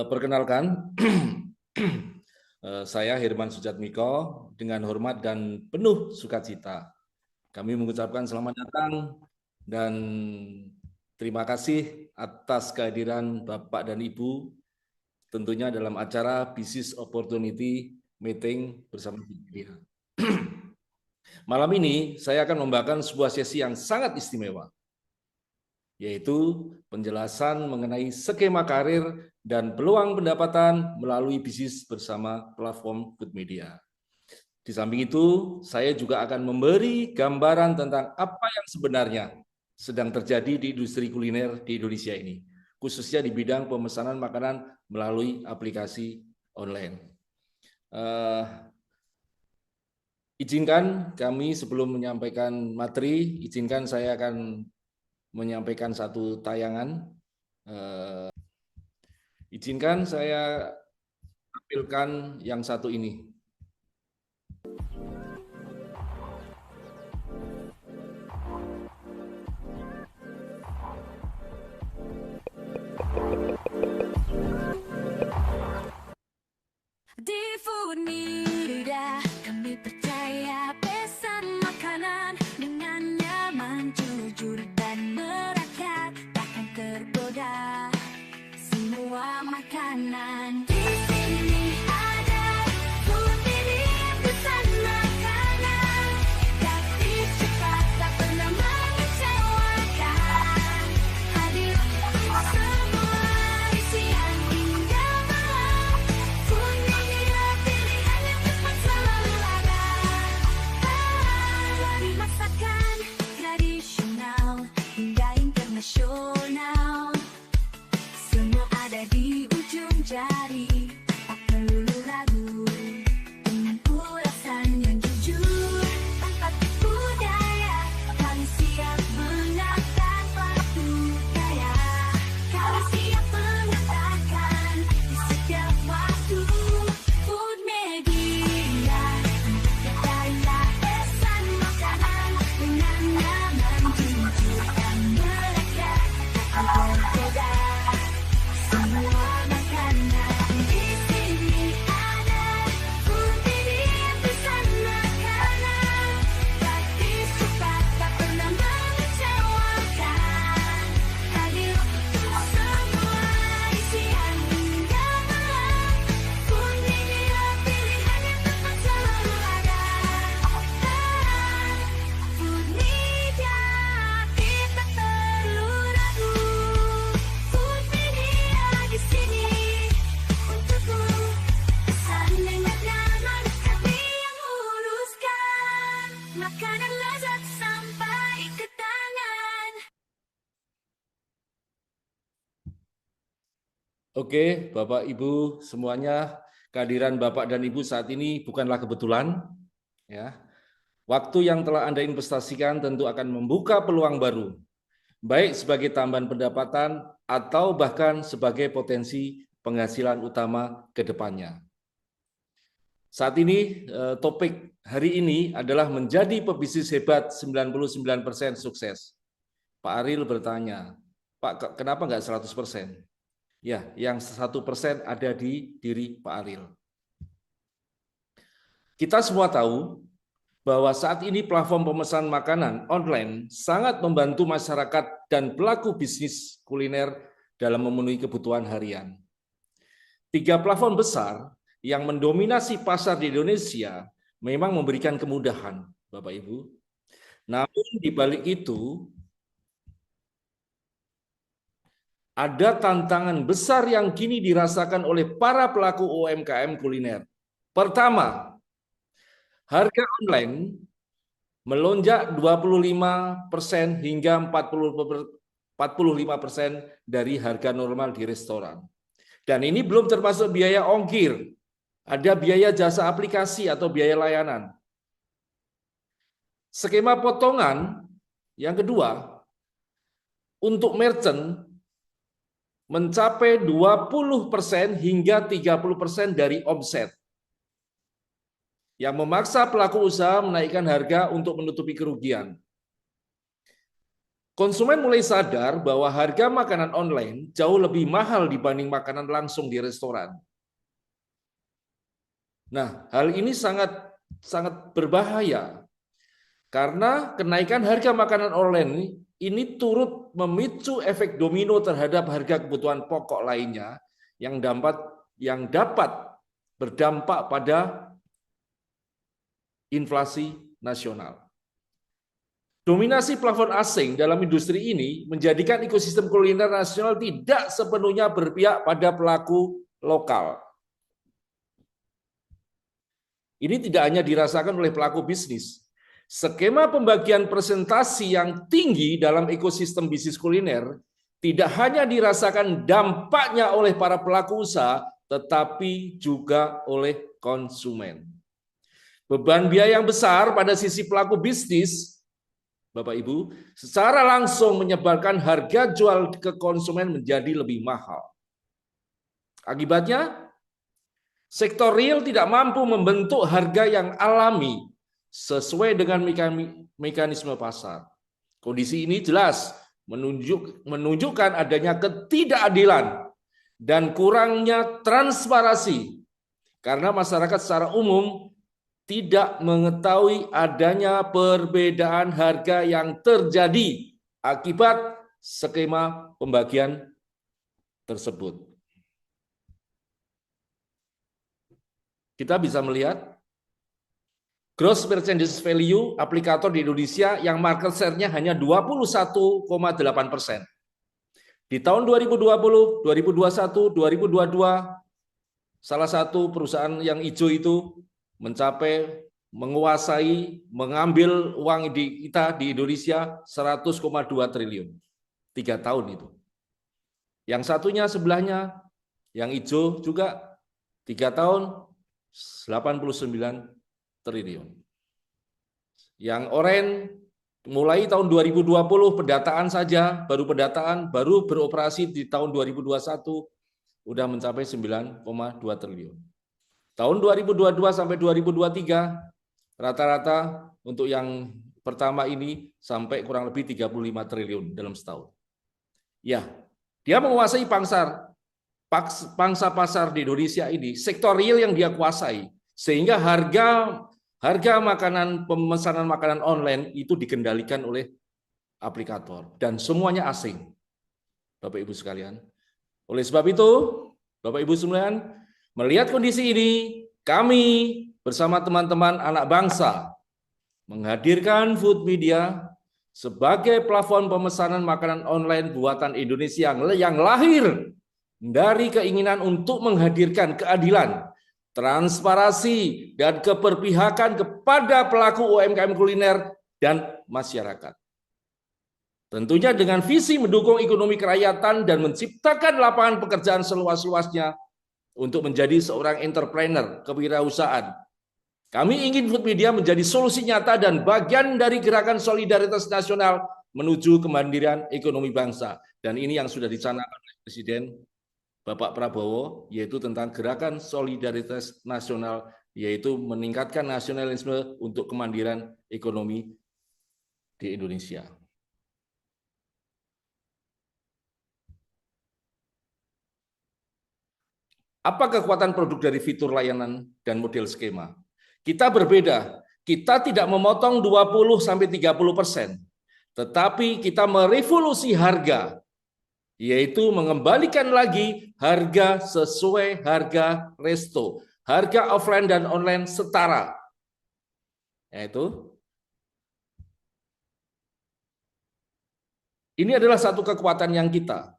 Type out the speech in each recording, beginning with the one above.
Perkenalkan, saya Herman Sujatmiko dengan hormat dan penuh sukacita. Kami mengucapkan selamat datang dan terima kasih atas kehadiran Bapak dan Ibu tentunya dalam acara Business Opportunity Meeting bersama media. Malam ini saya akan membawakan sebuah sesi yang sangat istimewa, yaitu penjelasan mengenai skema karir dan peluang pendapatan melalui bisnis bersama platform Good Media. Di samping itu, saya juga akan memberi gambaran tentang apa yang sebenarnya sedang terjadi di industri kuliner di Indonesia ini, khususnya di bidang pemesanan makanan melalui aplikasi online. Izinkan kami sebelum menyampaikan materi, izinkan saya akan menyampaikan satu tayangan. Izinkan saya tampilkan yang satu ini. Di Food Media kami percaya pesan makanan dengan nyaman, jujur dan merakyat, takkan tergoda semua makanan. Di sini ada Food Media pesan makanan, gratis, cepat, tak pernah mengecewakan. Hadir untuk semua isian hingga malam. Food Media pilihan yang tepat selalu ada. Dari masakan tradisional hingga internasional, semua ada di ujung jari, tak perlu ragu. Dengan ulasan yang jujur, tanpa tipu daya, kami siap mengangkat batu budaya. Kami siap mengatakan di setiap waktu. Food Media, kedailah pesan makanan dengan nyaman, jujur dan merakyat, takkan tergoda semua makanan. Di sini ada Food Media pesan makanan, gratis, cepat, tak pernah mengecewakan. Hadir untuk semua isian hingga malam. Food Media pilihan yang tepat selalu ada. Food Media, kita perlu ragu. Food Media di sini untukku, pesan dengan nyaman, kami yang uruskan. Makanan lezat sampai ke tangan. Oke, Bapak Ibu semuanya, kehadiran Bapak dan Ibu saat ini bukanlah kebetulan, ya. Waktu yang telah Anda investasikan tentu akan membuka peluang baru, baik sebagai tambahan pendapatan atau bahkan sebagai potensi penghasilan utama ke depannya. Saat ini topik hari ini adalah menjadi pebisnis hebat 99% sukses. Pak Ariel bertanya, Pak, kenapa nggak 100%? Ya, yang 1% ada di diri Pak Ariel. Kita semua tahu bahwa saat ini platform pemesan makanan online sangat membantu masyarakat dan pelaku bisnis kuliner dalam memenuhi kebutuhan harian. 3 platform besar yang mendominasi pasar di Indonesia memang memberikan kemudahan, Bapak Ibu. Namun di balik itu, ada tantangan besar yang kini dirasakan oleh para pelaku UMKM kuliner. Pertama, harga online melonjak 25% hingga 45% dari harga normal di restoran. Dan ini belum termasuk biaya ongkir, ada biaya jasa aplikasi atau biaya layanan. Skema potongan yang kedua, untuk merchant mencapai 20% hingga 30% dari omset, yang memaksa pelaku usaha menaikkan harga untuk menutupi kerugian. konsumen mulai sadar bahwa harga makanan online jauh lebih mahal dibanding makanan langsung di restoran. Nah, hal ini sangat berbahaya karena kenaikan harga makanan online ini turut memicu efek domino terhadap harga kebutuhan pokok lainnya yang dapat berdampak pada inflasi nasional. Dominasi platform asing dalam industri ini menjadikan ekosistem kuliner nasional tidak sepenuhnya berpihak pada pelaku lokal. Ini tidak hanya dirasakan oleh pelaku bisnis. Skema pembagian presentasi yang tinggi dalam ekosistem bisnis kuliner tidak hanya dirasakan dampaknya oleh para pelaku usaha, tetapi juga oleh konsumen. Beban biaya yang besar pada sisi pelaku bisnis, Bapak Ibu, secara langsung menyebabkan harga jual ke konsumen menjadi lebih mahal. Akibatnya, sektor real tidak mampu membentuk harga yang alami sesuai dengan mekanisme pasar. Kondisi ini jelas menunjukkan adanya ketidakadilan dan kurangnya transparansi karena masyarakat secara umum tidak mengetahui adanya perbedaan harga yang terjadi akibat skema pembagian tersebut. Kita bisa melihat gross merchandise value aplikator di Indonesia yang market share-nya hanya 21,8%. Di tahun 2020, 2021, 2022, salah satu perusahaan yang hijau itu mencapai mengambil uang kita di Indonesia 100,2 triliun. 3 tahun itu. Yang satunya sebelahnya, yang hijau juga 3 tahun 89 triliun. Yang oranye mulai tahun 2020 pendataan saja, baru beroperasi di tahun 2021 udah mencapai 9,2 triliun. Tahun 2022 sampai 2023 rata-rata untuk yang pertama ini sampai kurang lebih 35 triliun dalam setahun. Ya, dia menguasai pangsa pasar di Indonesia ini, sektor real yang dia kuasai, sehingga harga makanan, pemesanan makanan online itu dikendalikan oleh aplikator dan semuanya asing, Bapak Ibu sekalian. Oleh sebab itu, Bapak Ibu sekalian, melihat kondisi ini, kami bersama teman-teman anak bangsa menghadirkan Food Media sebagai platform pemesanan makanan online buatan Indonesia yang lahir dari keinginan untuk menghadirkan keadilan, transparansi, dan keberpihakan kepada pelaku UMKM kuliner dan masyarakat. Tentunya dengan visi mendukung ekonomi kerakyatan dan menciptakan lapangan pekerjaan seluas-luasnya untuk menjadi seorang entrepreneur kewirausahaan. Kami ingin Food Media menjadi solusi nyata dan bagian dari gerakan solidaritas nasional menuju kemandirian ekonomi bangsa. Dan ini yang sudah dicanangkan oleh Presiden Bapak Prabowo, yaitu tentang gerakan solidaritas nasional, yaitu meningkatkan nasionalisme untuk kemandirian ekonomi di Indonesia. Apa kekuatan produk dari fitur layanan dan model skema? Kita berbeda, kita tidak memotong 20-30%, tetapi kita merevolusi harga, yaitu mengembalikan lagi harga sesuai harga resto, harga offline dan online setara. Yaitu ini adalah satu kekuatan yang kita.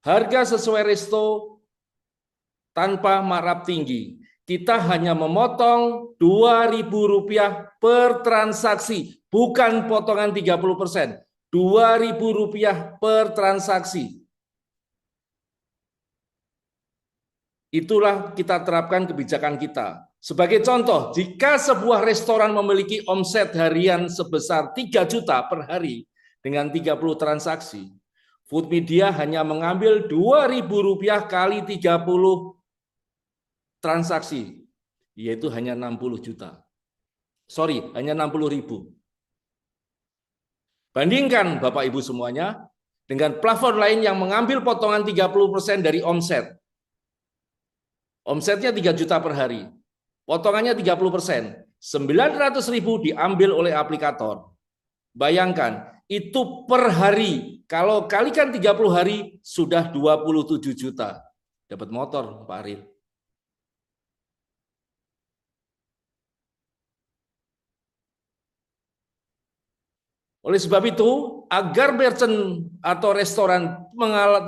Harga sesuai resto tanpa markup tinggi. Kita hanya memotong Rp2.000 per transaksi, bukan potongan 30%. Rp2.000 per transaksi. Itulah kita terapkan kebijakan kita. Sebagai contoh, jika sebuah restoran memiliki omset harian sebesar 3 juta per hari dengan 30 transaksi, Food Media hanya mengambil Rp2.000 kali 30 transaksi, yaitu hanya 60 juta. Sorry, hanya 60.000. Bandingkan Bapak Ibu semuanya dengan plafon lain yang mengambil potongan 30% dari omset. Omsetnya 3 juta per hari. Potongannya 30%. 900.000 diambil oleh aplikator. Bayangkan, itu per hari. Kalau kalikan 30 hari, sudah 27 juta. Dapat motor, Pak Aril. Oleh sebab itu, agar merchant atau restoran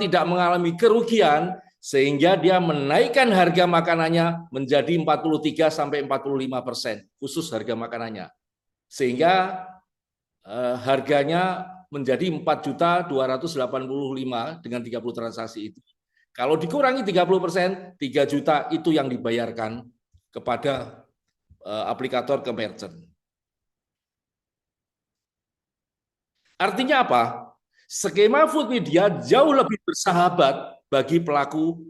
tidak mengalami kerugian, sehingga dia menaikkan harga makanannya menjadi 43-45%, khusus harga makanannya. Sehingga harganya menjadi 4.285.000 dengan 30 transaksi itu. Kalau dikurangi 30%, 3 juta itu yang dibayarkan kepada aplikator ke merchant. Artinya apa? Skema food media jauh lebih bersahabat bagi pelaku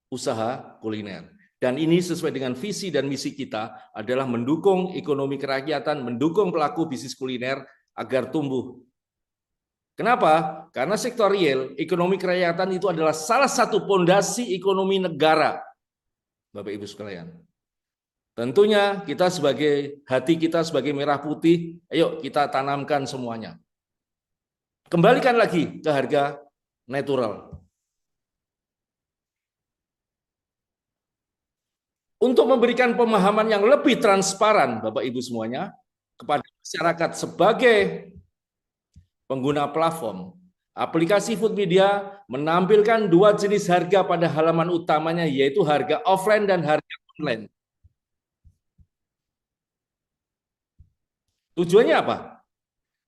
usaha kuliner. Dan ini sesuai dengan visi dan misi kita adalah mendukung ekonomi kerakyatan, mendukung pelaku bisnis kuliner agar tumbuh. Kenapa? Karena sektor real, ekonomi kerakyatan itu adalah salah satu pondasi ekonomi negara. Bapak Ibu sekalian. Tentunya kita sebagai hati kita sebagai merah putih, ayo kita tanamkan semuanya. Kembalikan lagi ke harga natural. Untuk memberikan pemahaman yang lebih transparan, Bapak Ibu semuanya, kepada masyarakat sebagai pengguna platform, aplikasi Food Media menampilkan 2 jenis harga pada halaman utamanya, yaitu harga offline dan harga online. Tujuannya apa?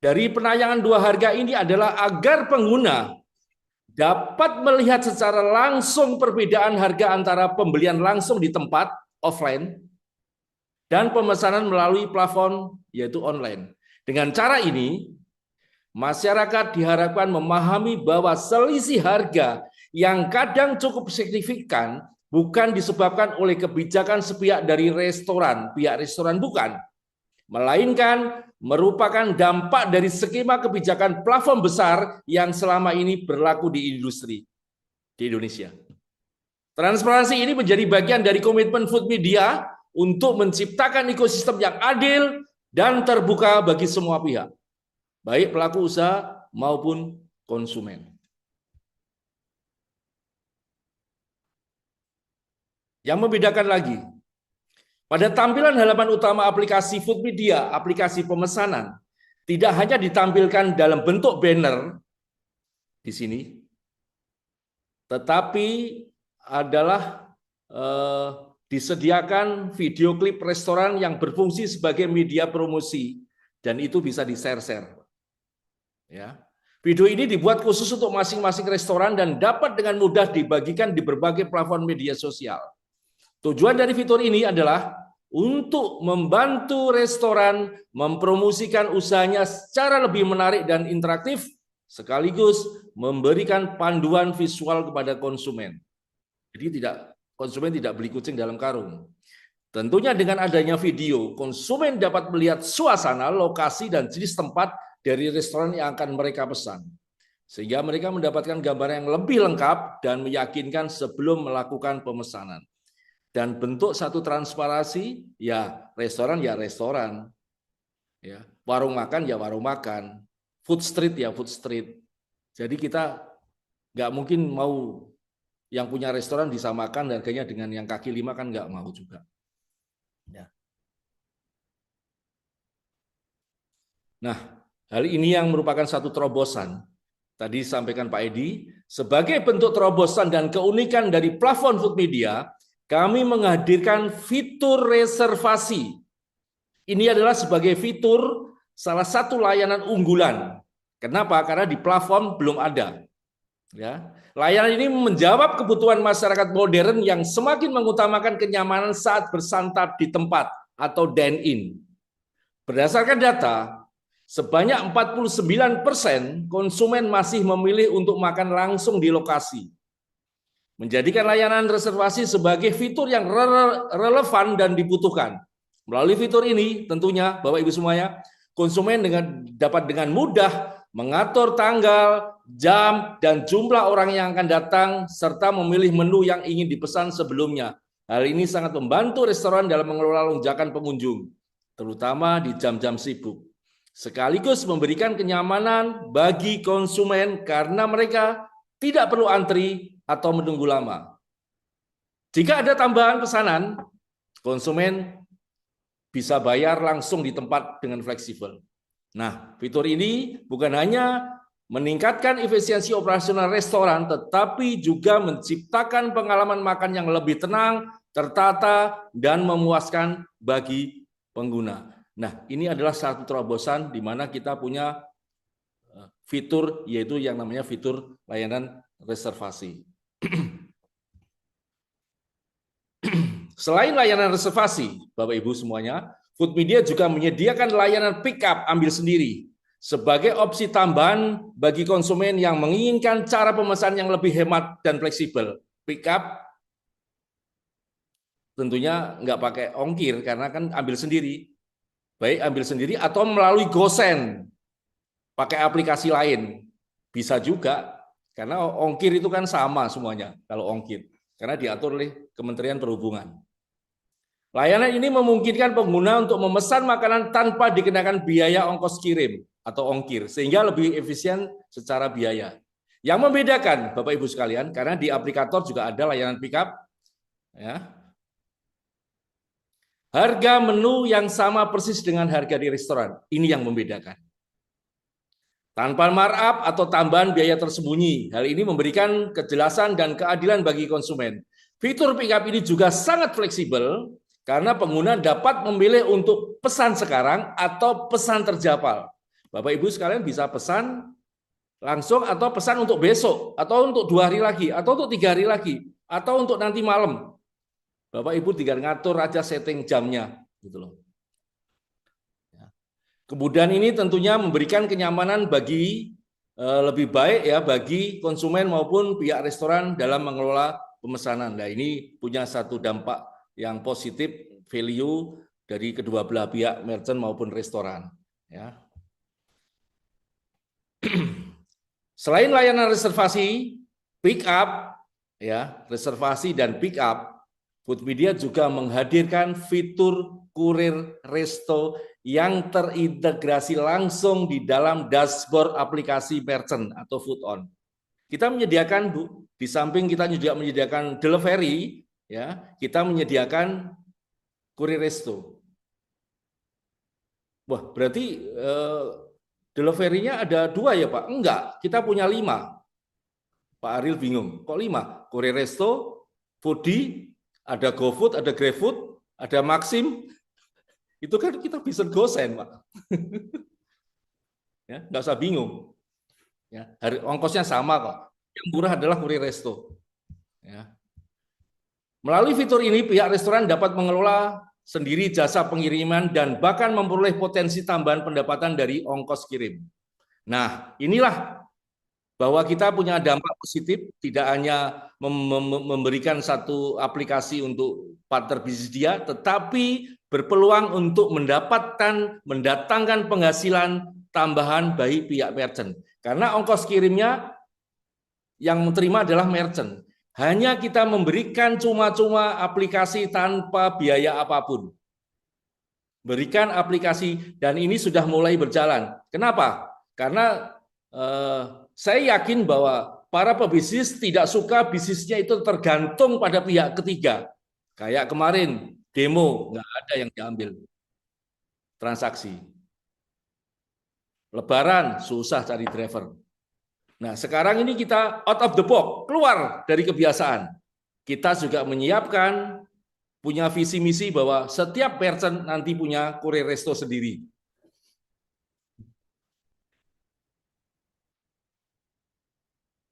Dari penayangan 2 harga ini adalah agar pengguna dapat melihat secara langsung perbedaan harga antara pembelian langsung di tempat offline dan pemesanan melalui platform yaitu online. Dengan cara ini, masyarakat diharapkan memahami bahwa selisih harga yang kadang cukup signifikan bukan disebabkan oleh kebijakan sepihak dari pihak restoran bukan, melainkan merupakan dampak dari skema kebijakan platform besar yang selama ini berlaku di industri di Indonesia. Transparansi ini menjadi bagian dari komitmen Food Media untuk menciptakan ekosistem yang adil dan terbuka bagi semua pihak, baik pelaku usaha maupun konsumen. Yang membedakan lagi, pada tampilan halaman utama aplikasi Food Media, aplikasi pemesanan, tidak hanya ditampilkan dalam bentuk banner di sini, tetapi adalah disediakan video klip restoran yang berfungsi sebagai media promosi dan itu bisa di-share. Ya. Video ini dibuat khusus untuk masing-masing restoran dan dapat dengan mudah dibagikan di berbagai platform media sosial. Tujuan dari fitur ini adalah untuk membantu restoran mempromosikan usahanya secara lebih menarik dan interaktif, sekaligus memberikan panduan visual kepada konsumen. Jadi konsumen tidak beli kucing dalam karung. Tentunya dengan adanya video, konsumen dapat melihat suasana, lokasi, dan jenis tempat dari restoran yang akan mereka pesan. Sehingga mereka mendapatkan gambaran yang lebih lengkap dan meyakinkan sebelum melakukan pemesanan. Dan bentuk satu transparansi, ya restoran, ya warung makan, ya warung makan, food street, ya food street. Jadi kita nggak mungkin mau yang punya restoran disamakan harganya dengan yang kaki lima, kan nggak mau juga. Ya. Nah, hal ini yang merupakan satu terobosan. Tadi disampaikan Pak Edi, sebagai bentuk terobosan dan keunikan dari platform Food Media, kami menghadirkan fitur reservasi. Ini adalah sebagai fitur salah satu layanan unggulan. Kenapa? Karena di platform belum ada. Ya. Layanan ini menjawab kebutuhan masyarakat modern yang semakin mengutamakan kenyamanan saat bersantap di tempat atau dine-in. Berdasarkan data, sebanyak 49% konsumen masih memilih untuk makan langsung di lokasi. Menjadikan layanan reservasi sebagai fitur yang relevan dan dibutuhkan. Melalui fitur ini tentunya Bapak Ibu semuanya, konsumen dapat dengan mudah mengatur tanggal, jam, dan jumlah orang yang akan datang, serta memilih menu yang ingin dipesan sebelumnya. Hal ini sangat membantu restoran dalam mengelola lonjakan pengunjung, terutama di jam-jam sibuk. Sekaligus memberikan kenyamanan bagi konsumen karena mereka tidak perlu antri atau menunggu lama. Jika ada tambahan pesanan, konsumen bisa bayar langsung di tempat dengan fleksibel. Nah, fitur ini bukan hanya meningkatkan efisiensi operasional restoran, tetapi juga menciptakan pengalaman makan yang lebih tenang, tertata, dan memuaskan bagi pengguna. Nah, ini adalah satu terobosan di mana kita punya fitur, yaitu yang namanya fitur layanan reservasi. Selain layanan reservasi, Bapak Ibu semuanya, Foodmedia juga menyediakan layanan pick up ambil sendiri sebagai opsi tambahan bagi konsumen yang menginginkan cara pemesan yang lebih hemat dan fleksibel. Pick up tentunya nggak pakai ongkir karena kan ambil sendiri. Baik ambil sendiri atau melalui GoSend, pakai aplikasi lain. Bisa juga, karena ongkir itu kan sama semuanya kalau ongkir, karena diatur oleh Kementerian Perhubungan. Layanan ini memungkinkan pengguna untuk memesan makanan tanpa dikenakan biaya ongkos kirim atau ongkir, sehingga lebih efisien secara biaya. Yang membedakan, Bapak Ibu sekalian, karena di aplikator juga ada layanan pick up, ya. Harga menu yang sama persis dengan harga di restoran, ini yang membedakan. Tanpa markup atau tambahan biaya tersembunyi, hal ini memberikan kejelasan dan keadilan bagi konsumen. Fitur pick up ini juga sangat fleksibel, karena pengguna dapat memilih untuk pesan sekarang atau pesan terjapal. Bapak Ibu sekalian bisa pesan langsung atau pesan untuk besok, atau untuk 2 hari lagi, atau untuk 3 hari lagi, atau untuk nanti malam. Bapak Ibu tinggal ngatur aja setting jamnya, gitu loh. Kemudian ini tentunya memberikan kenyamanan bagi lebih baik ya bagi konsumen maupun pihak restoran dalam mengelola pemesanan. Nah, ini punya satu dampak yang positif, value dari kedua belah pihak, merchant maupun restoran. Ya. Selain layanan reservasi, pick up, ya, reservasi dan pick up, Foodmedia juga menghadirkan fitur kurir resto yang terintegrasi langsung di dalam dashboard aplikasi merchant atau Foodon. Kita menyediakan, Bu, di samping kita juga menyediakan delivery, ya, kita menyediakan kurir resto. Wah, berarti delivery-nya ada 2 ya, Pak? Enggak, kita punya 5. Pak Ariel bingung, kok 5? Kurir resto, Foodie, ada GoFood, ada GrabFood, ada Maxim. Itu kan kita bisa GoSend, Pak. Ya, enggak usah bingung. Ya, ongkosnya sama kok. Yang murah adalah kurir resto. Ya. Melalui fitur ini, pihak restoran dapat mengelola sendiri jasa pengiriman dan bahkan memperoleh potensi tambahan pendapatan dari ongkos kirim. Nah, inilah bahwa kita punya dampak positif, tidak hanya memberikan satu aplikasi untuk partner bisnis dia, tetapi berpeluang untuk mendatangkan penghasilan tambahan bagi pihak merchant. Karena ongkos kirimnya yang menerima adalah merchant. Hanya kita memberikan cuma-cuma aplikasi tanpa biaya apapun. Berikan aplikasi, dan ini sudah mulai berjalan. Kenapa? Karena saya yakin bahwa para pebisnis tidak suka bisnisnya itu tergantung pada pihak ketiga. Kayak kemarin, demo, nggak ada yang diambil transaksi. Lebaran, susah cari driver. Nah, sekarang ini kita out of the box, keluar dari kebiasaan. Kita juga menyiapkan, punya visi misi bahwa setiap merchant nanti punya kurir resto sendiri.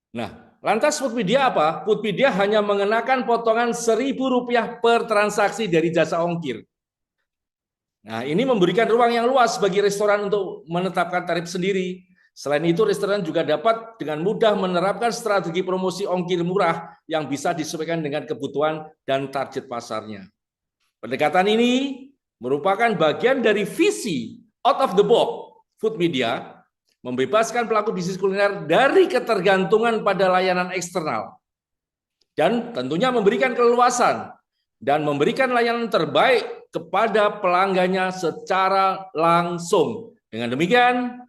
Nah, lantas Foodmedia apa? Foodmedia hanya mengenakan potongan Rp1.000 per transaksi dari jasa ongkir. Nah, ini memberikan ruang yang luas bagi restoran untuk menetapkan tarif sendiri. Selain itu, restoran juga dapat dengan mudah menerapkan strategi promosi ongkir murah yang bisa disesuaikan dengan kebutuhan dan target pasarnya. Pendekatan ini merupakan bagian dari visi out of the box food media membebaskan pelaku bisnis kuliner dari ketergantungan pada layanan eksternal dan tentunya memberikan keleluasan dan memberikan layanan terbaik kepada pelanggannya secara langsung. Dengan demikian,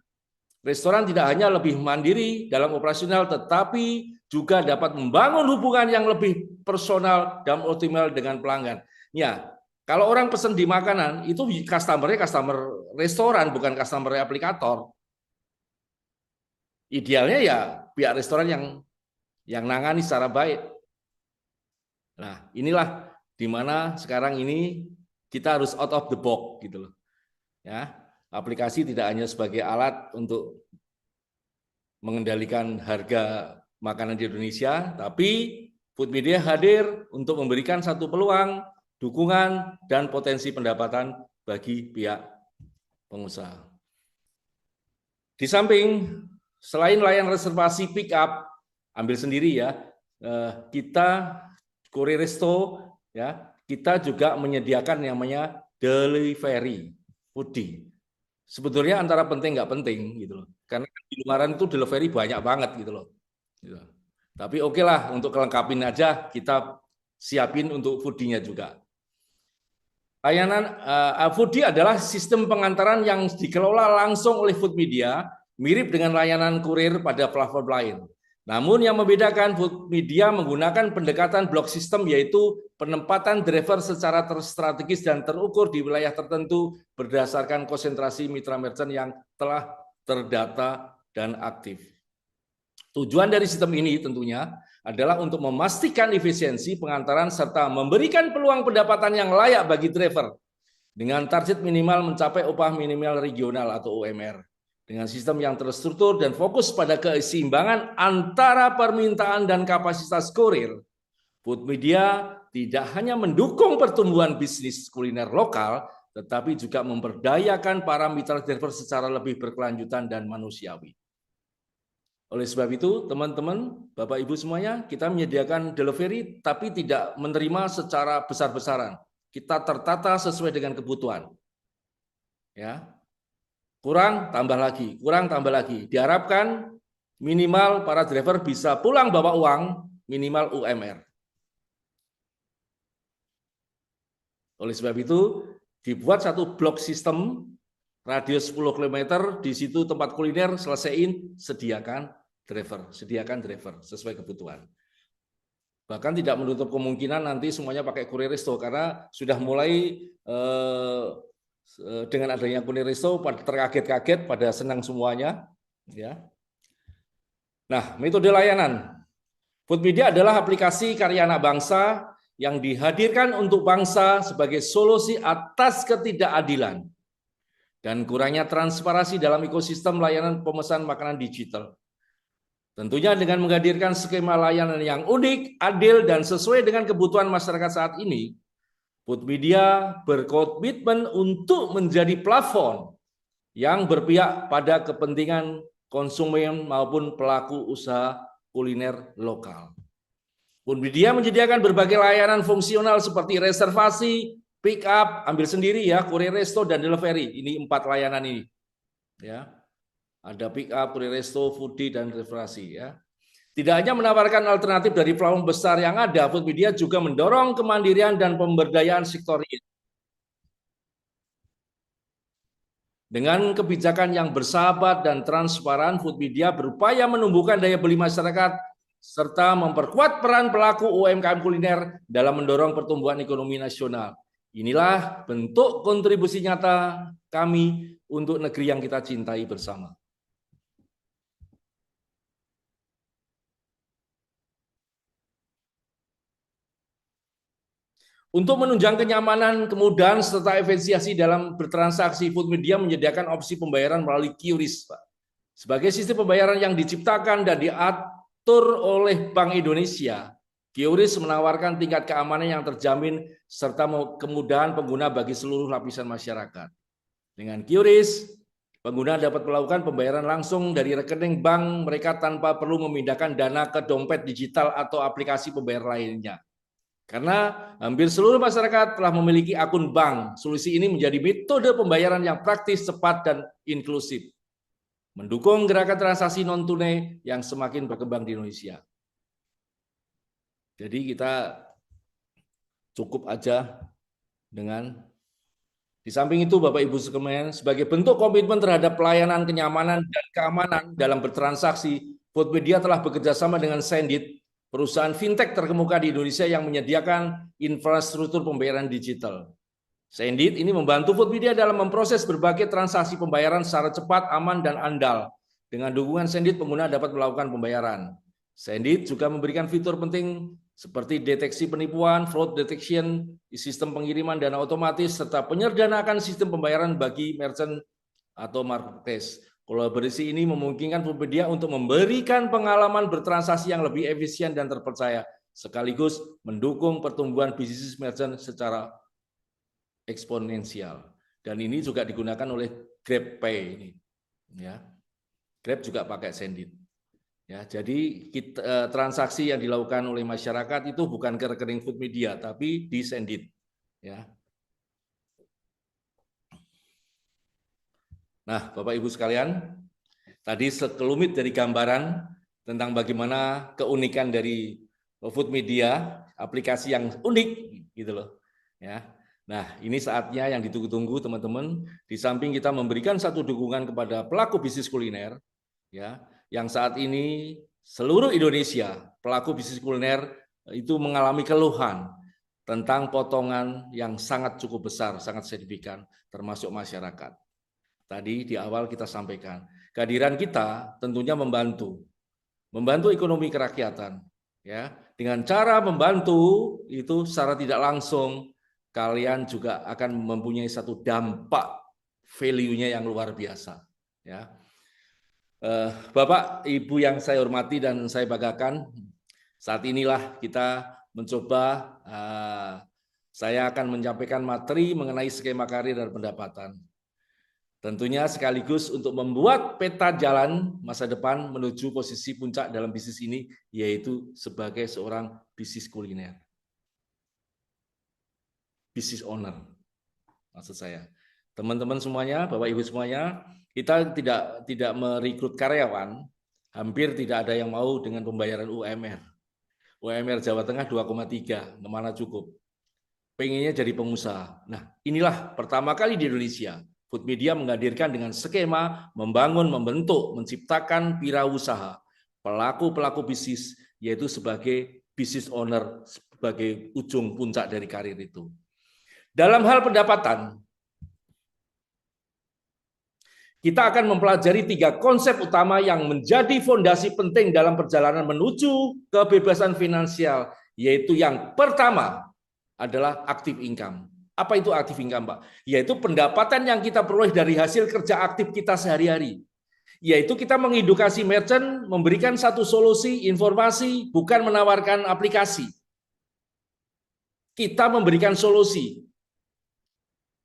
restoran tidak hanya lebih mandiri dalam operasional, tetapi juga dapat membangun hubungan yang lebih personal dan optimal dengan pelanggan. Ya, kalau orang pesan di makanan, itu customer-nya customer restoran, bukan customer aplikator. Idealnya ya pihak restoran yang nangani secara baik. Nah, inilah di mana sekarang ini kita harus out of the box gitu loh. Ya, aplikasi tidak hanya sebagai alat untuk mengendalikan harga makanan di Indonesia, tapi food media hadir untuk memberikan satu peluang, dukungan, dan potensi pendapatan bagi pihak pengusaha. Di samping, selain layanan reservasi pick up, ambil sendiri ya, kita Courier Resto ya, kita juga menyediakan yang namanya delivery foodie. Sebetulnya antara penting nggak penting gitu loh, karena di luaran itu delivery banyak banget gitu loh. Tapi oke lah, untuk kelengkapin aja kita siapin untuk foodie-nya juga. Layanan foodie adalah sistem pengantaran yang dikelola langsung oleh food media, mirip dengan layanan kurir pada platform lain. Namun yang membedakan, food media menggunakan pendekatan blok sistem, yaitu penempatan driver secara terstrategis dan terukur di wilayah tertentu berdasarkan konsentrasi mitra merchant yang telah terdata dan aktif. Tujuan dari sistem ini tentunya adalah untuk memastikan efisiensi pengantaran serta memberikan peluang pendapatan yang layak bagi driver dengan target minimal mencapai upah minimal regional atau UMR. Dengan sistem yang terstruktur dan fokus pada keseimbangan antara permintaan dan kapasitas kurir, food media tidak hanya mendukung pertumbuhan bisnis kuliner lokal, tetapi juga memberdayakan para mitra driver secara lebih berkelanjutan dan manusiawi. Oleh sebab itu, teman-teman, Bapak Ibu semuanya, kita menyediakan delivery tapi tidak menerima secara besar-besaran. Kita tertata sesuai dengan kebutuhan. Ya. Kurang tambah lagi, kurang tambah lagi. Diharapkan minimal para driver bisa pulang bawa uang minimal UMR. Oleh sebab itu, dibuat satu blok sistem radius 10 km, di situ tempat kuliner, selesaiin, sediakan driver sesuai kebutuhan. Bahkan tidak menutup kemungkinan nanti semuanya pakai Courier Resto, karena sudah mulai dengan adanya Courier Resto terkaget-kaget pada senang semuanya. Ya. Nah, metode layanan. Food Media adalah aplikasi karya anak bangsa yang dihadirkan untuk bangsa sebagai solusi atas ketidakadilan dan kurangnya transparansi dalam ekosistem layanan pemesanan makanan digital. Tentunya dengan menghadirkan skema layanan yang unik, adil, dan sesuai dengan kebutuhan masyarakat saat ini, Food Media berkomitmen untuk menjadi platform yang berpihak pada kepentingan konsumen maupun pelaku usaha kuliner lokal. Food Media menyediakan berbagai layanan fungsional seperti reservasi, pick up, ambil sendiri ya, Courier Resto, dan delivery. Ini 4 layanan ini. Ya. Ada pick up, Courier Resto, foodie, dan reservasi ya. Tidak hanya menawarkan alternatif dari platform besar yang ada, Food Media juga mendorong kemandirian dan pemberdayaan sektor real. Dengan kebijakan yang bersahabat dan transparan, Food Media berupaya menumbuhkan daya beli masyarakat serta memperkuat peran pelaku UMKM kuliner dalam mendorong pertumbuhan ekonomi nasional. Inilah bentuk kontribusi nyata kami untuk negeri yang kita cintai bersama. Untuk menunjang kenyamanan, kemudahan, serta efisiensi dalam bertransaksi, Food Media menyediakan opsi pembayaran melalui QRIS, Pak. Sebagai sistem pembayaran yang diciptakan dan diatur oleh Bank Indonesia, QRIS menawarkan tingkat keamanan yang terjamin serta kemudahan pengguna bagi seluruh lapisan masyarakat. Dengan QRIS, pengguna dapat melakukan pembayaran langsung dari rekening bank mereka tanpa perlu memindahkan dana ke dompet digital atau aplikasi pembayar lainnya. Karena hampir seluruh masyarakat telah memiliki akun bank. Solusi ini menjadi metode pembayaran yang praktis, cepat, dan inklusif. Mendukung gerakan transaksi non-tunai yang semakin berkembang di Indonesia. Jadi kita cukup aja dengan, di samping itu Bapak Ibu sekalian, sebagai bentuk komitmen terhadap pelayanan, kenyamanan, dan keamanan dalam bertransaksi, Foodpedia telah bekerja sama dengan Sendit, perusahaan fintech terkemuka di Indonesia yang menyediakan infrastruktur pembayaran digital. Sendit ini membantu Foodpedia dalam memproses berbagai transaksi pembayaran secara cepat, aman, dan andal. Dengan dukungan Sendit, pengguna dapat melakukan pembayaran. Sendit juga memberikan fitur penting seperti deteksi penipuan, fraud detection, sistem pengiriman dana otomatis, serta penyederhanakan sistem pembayaran bagi merchant atau marketplace. Kolaborasi ini memungkinkan Foodpedia untuk memberikan pengalaman bertransaksi yang lebih efisien dan terpercaya, sekaligus mendukung pertumbuhan bisnis merchant secara eksponensial. Dan ini juga digunakan oleh GrabPay ini. Ya. Grab juga pakai Sendit. Ya, jadi transaksi yang dilakukan oleh masyarakat itu bukan ke rekening Foodpedia, tapi di Sendit. Ya. Nah, Bapak Ibu sekalian, tadi sekelumit dari gambaran tentang bagaimana keunikan dari Foodpedia, aplikasi yang unik, gitu loh. Ya. Nah, ini saatnya yang ditunggu-tunggu teman-teman. Di samping kita memberikan satu dukungan kepada pelaku bisnis kuliner, ya, yang saat ini seluruh Indonesia pelaku bisnis kuliner itu mengalami keluhan tentang potongan yang sangat cukup besar, sangat signifikan, termasuk masyarakat. Tadi di awal kita sampaikan, kehadiran kita tentunya membantu ekonomi kerakyatan, ya. Dengan cara membantu itu secara tidak langsung kalian juga akan mempunyai satu dampak value-nya yang luar biasa, ya. Bapak, Ibu yang saya hormati dan saya banggakan, saat inilah kita mencoba, saya akan menyampaikan materi mengenai skema karir dan pendapatan. Tentunya sekaligus untuk membuat peta jalan masa depan menuju posisi puncak dalam bisnis ini, yaitu sebagai seorang bisnis kuliner. Business owner, maksud saya. Teman-teman semuanya, Bapak Ibu semuanya, kita tidak merekrut karyawan, hampir tidak ada yang mau dengan pembayaran UMR. UMR Jawa Tengah 2,3, mana cukup. Pengennya jadi pengusaha. Nah, inilah pertama kali di Indonesia Foodpedia menghadirkan dengan skema membangun, membentuk, menciptakan wirausaha, pelaku-pelaku bisnis, yaitu sebagai business owner, sebagai ujung puncak dari karir itu. Dalam hal pendapatan, kita akan mempelajari 3 konsep utama yang menjadi fondasi penting dalam perjalanan menuju kebebasan finansial, yaitu yang pertama adalah active income. Apa itu active income, Pak? Yaitu pendapatan yang kita peroleh dari hasil kerja aktif kita sehari-hari. Yaitu kita mengedukasi merchant, memberikan satu solusi, informasi, bukan menawarkan aplikasi. Kita memberikan solusi,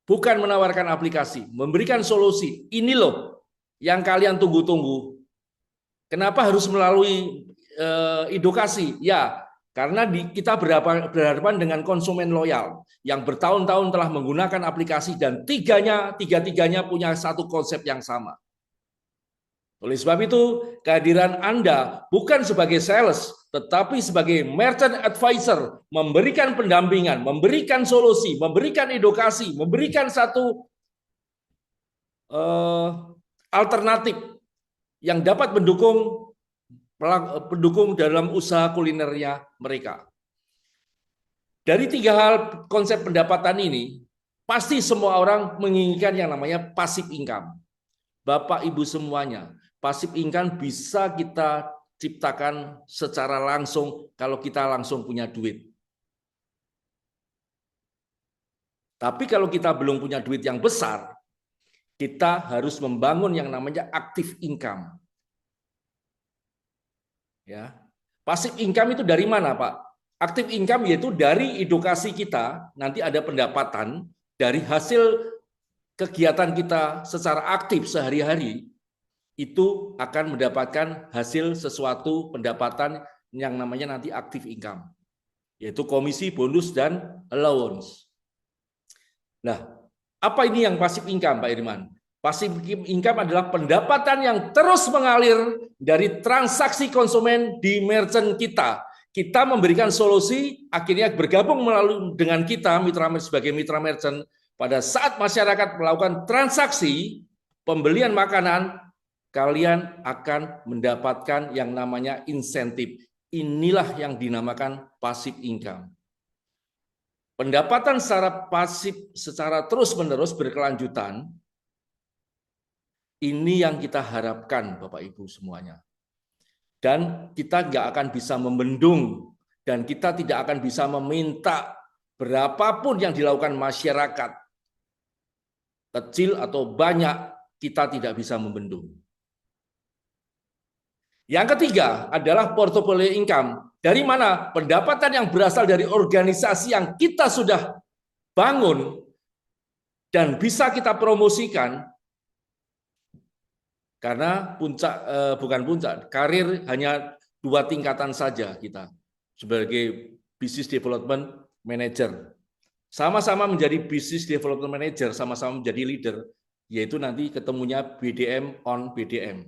bukan menawarkan aplikasi, memberikan solusi. Ini loh yang kalian tunggu-tunggu. Kenapa harus melalui edukasi? Ya, karena kita berhadapan dengan konsumen loyal yang bertahun-tahun telah menggunakan aplikasi dan tiga-tiganya punya satu konsep yang sama. Oleh sebab itu, kehadiran Anda bukan sebagai sales, tetapi sebagai merchant advisor, memberikan pendampingan, memberikan solusi, memberikan edukasi, memberikan satu alternatif yang dapat mendukung dalam usaha kulinernya mereka. Dari 3 hal konsep pendapatan ini, pasti semua orang menginginkan yang namanya passive income. Bapak Ibu semuanya, passive income bisa kita ciptakan secara langsung kalau kita langsung punya duit. Tapi kalau kita belum punya duit yang besar, kita harus membangun yang namanya active income. Ya. Passive income itu dari mana, Pak? Active income yaitu dari edukasi kita, nanti ada pendapatan dari hasil kegiatan kita secara aktif sehari-hari, itu akan mendapatkan hasil sesuatu pendapatan yang namanya nanti active income. yaitu komisi, bonus, dan allowance. Nah, apa ini yang passive income, Pak Irman? Passive income adalah pendapatan yang terus mengalir dari transaksi konsumen di merchant kita. Kita memberikan solusi, akhirnya bergabung melalui dengan kita sebagai mitra merchant. Pada saat masyarakat melakukan transaksi pembelian makanan, kalian akan mendapatkan yang namanya insentif. Inilah yang dinamakan passive income. Pendapatan secara pasif, secara terus-menerus berkelanjutan, ini yang kita harapkan Bapak Ibu semuanya. Dan kita nggak akan bisa membendung, dan kita tidak akan bisa meminta berapapun yang dilakukan masyarakat, kecil atau banyak, kita tidak bisa membendung. Yang ketiga adalah portfolio income. Dari mana? Pendapatan yang berasal dari organisasi yang kita sudah bangun dan bisa kita promosikan, karena bukan puncak, karir hanya 2 tingkatan saja kita sebagai business development manager. Sama-sama menjadi business development manager, sama-sama menjadi leader, yaitu nanti ketemunya BDM on BDM.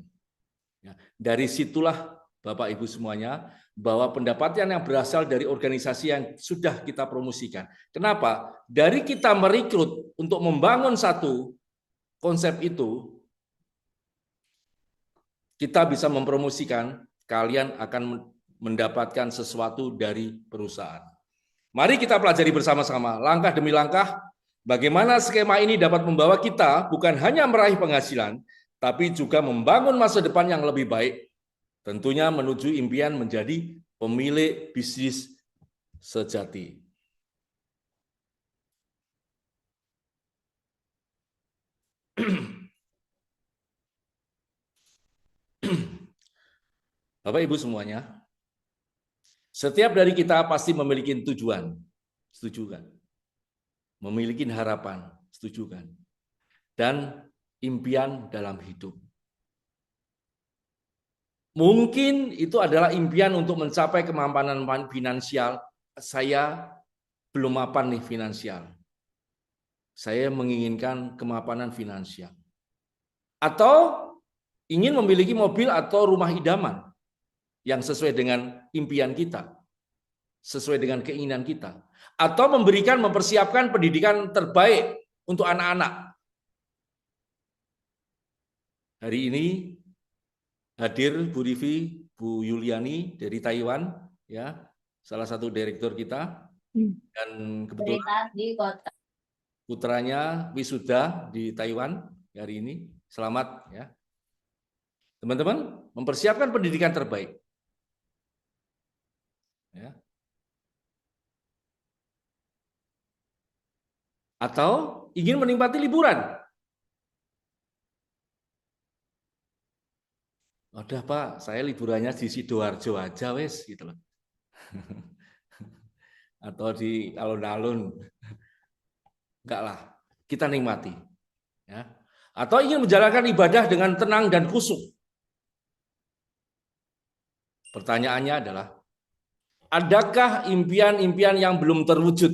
Dari situlah Bapak Ibu semuanya, bahwa pendapatan yang berasal dari organisasi yang sudah kita promosikan. Kenapa? Dari kita merekrut untuk membangun satu konsep itu, kita bisa mempromosikan, kalian akan mendapatkan sesuatu dari perusahaan. Mari kita pelajari bersama-sama, langkah demi langkah, bagaimana skema ini dapat membawa kita bukan hanya meraih penghasilan, tapi juga membangun masa depan yang lebih baik, tentunya menuju impian menjadi pemilik bisnis sejati. Bapak Ibu semuanya, setiap dari kita pasti memiliki tujuan, setuju kan? Memiliki harapan, setuju kan? Dan impian dalam hidup. Mungkin itu adalah impian untuk mencapai kemampanan finansial. Saya belum mapan nih finansial. Saya menginginkan kemapanan finansial. Atau ingin memiliki mobil atau rumah idaman yang sesuai dengan impian kita, sesuai dengan keinginan kita. Atau mempersiapkan pendidikan terbaik untuk anak-anak. Hari ini hadir Bu Rivi, Bu Yuliani dari Taiwan, ya, salah satu direktur kita, dan kebetulan putranya wisuda di Taiwan hari ini. Selamat ya, teman-teman, mempersiapkan pendidikan terbaik. Ya. Atau ingin menikmati liburan. Udah Pak, saya liburannya di Sidoarjo aja wes gitu loh. Atau di alun-alun. Enggak lah, kita nikmati. Ya. Atau ingin menjalankan ibadah dengan tenang dan khusyuk. Pertanyaannya adalah, adakah impian-impian yang belum terwujud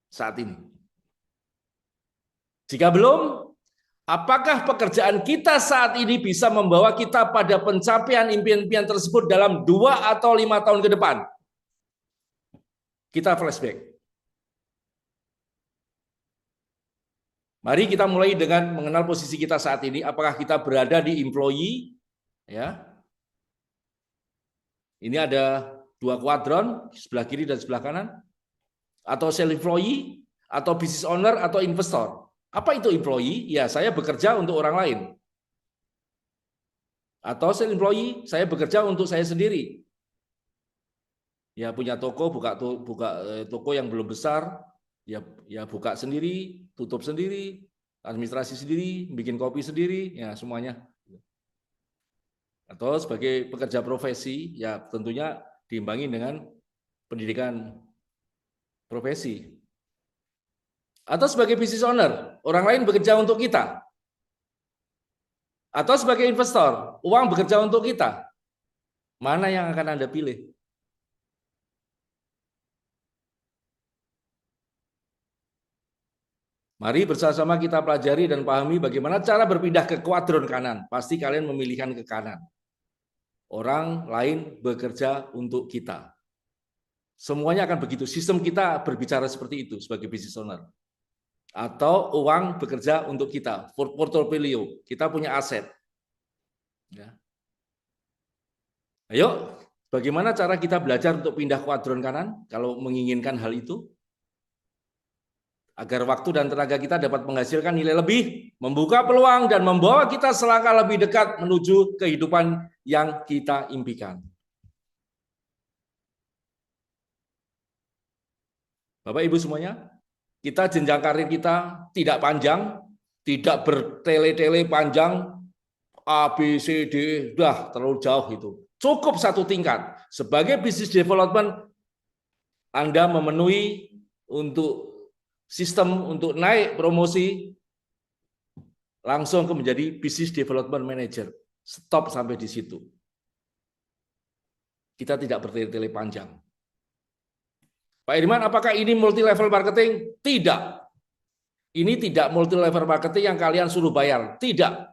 saat ini? Jika belum, apakah pekerjaan kita saat ini bisa membawa kita pada pencapaian impian-impian tersebut dalam 2 atau 5 tahun ke depan? Kita flashback. Mari kita mulai dengan mengenal posisi kita saat ini. Apakah kita berada di employee? Ya. Ini ada 2 kuadran, sebelah kiri dan sebelah kanan. Atau self-employee, atau business owner, atau investor. Apa itu employee? Ya, saya bekerja untuk orang lain. Atau self-employee, saya bekerja untuk saya sendiri. Ya, punya toko, buka toko yang belum besar, ya buka sendiri, tutup sendiri, administrasi sendiri, bikin kopi sendiri, ya semuanya. Atau sebagai pekerja profesi, ya tentunya diimbangi dengan pendidikan profesi. Atau sebagai business owner, orang lain bekerja untuk kita. Atau sebagai investor, uang bekerja untuk kita. Mana yang akan Anda pilih? Mari bersama-sama kita pelajari dan pahami bagaimana cara berpindah ke kuadron kanan. Pasti kalian memilihkan ke kanan. Orang lain bekerja untuk kita. Semuanya akan begitu. Sistem kita berbicara seperti itu sebagai business owner. Atau uang bekerja untuk kita. Portfolio. Kita punya aset. Ya. Ayo, bagaimana cara kita belajar untuk pindah kuadron kanan kalau menginginkan hal itu? Agar waktu dan tenaga kita dapat menghasilkan nilai lebih, membuka peluang dan membawa kita selangkah lebih dekat menuju kehidupan yang kita impikan. Bapak Ibu semuanya, kita jenjang karir kita tidak panjang, tidak bertele-tele panjang, A, B, C, D, udah terlalu jauh itu. Cukup satu tingkat. Sebagai business development, Anda memenuhi untuk sistem untuk naik promosi, langsung ke menjadi business development manager. Stop sampai di situ. Kita tidak bertele-tele panjang. Pak Irman, apakah ini multi level marketing? Tidak. Ini tidak multi level marketing yang kalian suruh bayar. Tidak.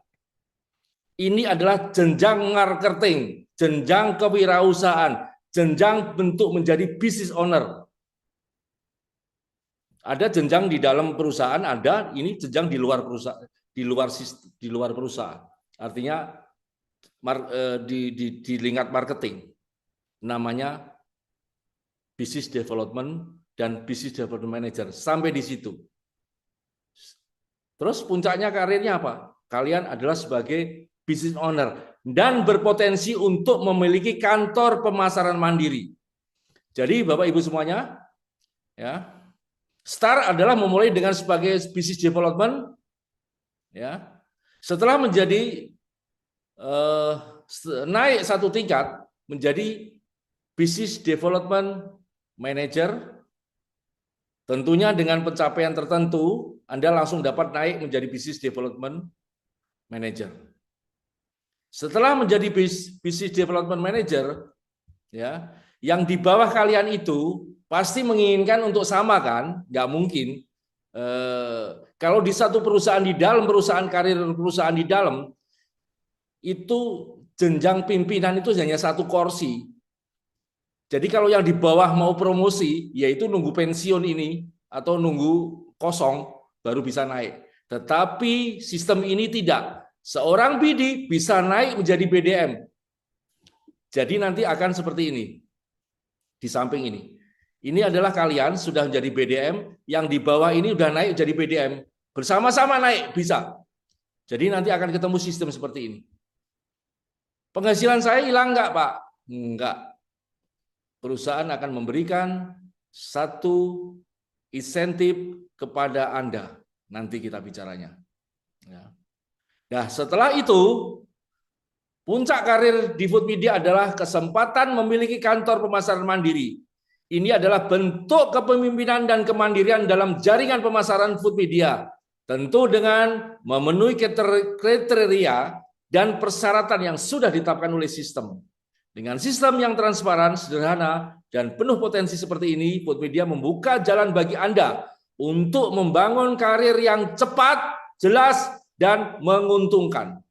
Ini adalah jenjang marketing, jenjang kewirausahaan, jenjang bentuk menjadi business owner. Ada jenjang di dalam perusahaan, ada ini jenjang di luar perusahaan, di luar perusahaan. Artinya di lingkup marketing. Namanya business development dan business development manager, sampai di situ. Terus puncaknya karirnya apa? Kalian adalah sebagai business owner dan berpotensi untuk memiliki kantor pemasaran mandiri. Jadi Bapak Ibu semuanya, ya, start adalah memulai dengan sebagai business development, ya. Setelah menjadi naik satu tingkat menjadi business development manager, tentunya dengan pencapaian tertentu Anda langsung dapat naik menjadi business development manager. Setelah menjadi business development manager, ya, yang di bawah kalian itu pasti menginginkan untuk sama kan? Nggak mungkin. Kalau di satu perusahaan di dalam perusahaan karir perusahaan di dalam itu jenjang pimpinan itu hanya satu kursi. Jadi kalau yang di bawah mau promosi, yaitu nunggu pensiun ini atau nunggu kosong baru bisa naik. Tetapi sistem ini tidak. Seorang BD bisa naik menjadi BDM. Jadi nanti akan seperti ini. Di samping ini. Ini adalah kalian sudah menjadi BDM, yang di bawah ini udah naik jadi BDM. Bersama-sama naik, bisa. Jadi nanti akan ketemu sistem seperti ini. Penghasilan saya hilang enggak, Pak? Enggak. Perusahaan akan memberikan satu insentif kepada Anda. Nanti kita bicaranya. Ya. Nah, setelah itu, puncak karir di Food Media adalah kesempatan memiliki kantor pemasaran mandiri. Ini adalah bentuk kepemimpinan dan kemandirian dalam jaringan pemasaran Food Media. Tentu dengan memenuhi kriteria dan persyaratan yang sudah ditetapkan oleh sistem. Dengan sistem yang transparan, sederhana, dan penuh potensi seperti ini, Food Media membuka jalan bagi Anda untuk membangun karir yang cepat, jelas, dan menguntungkan.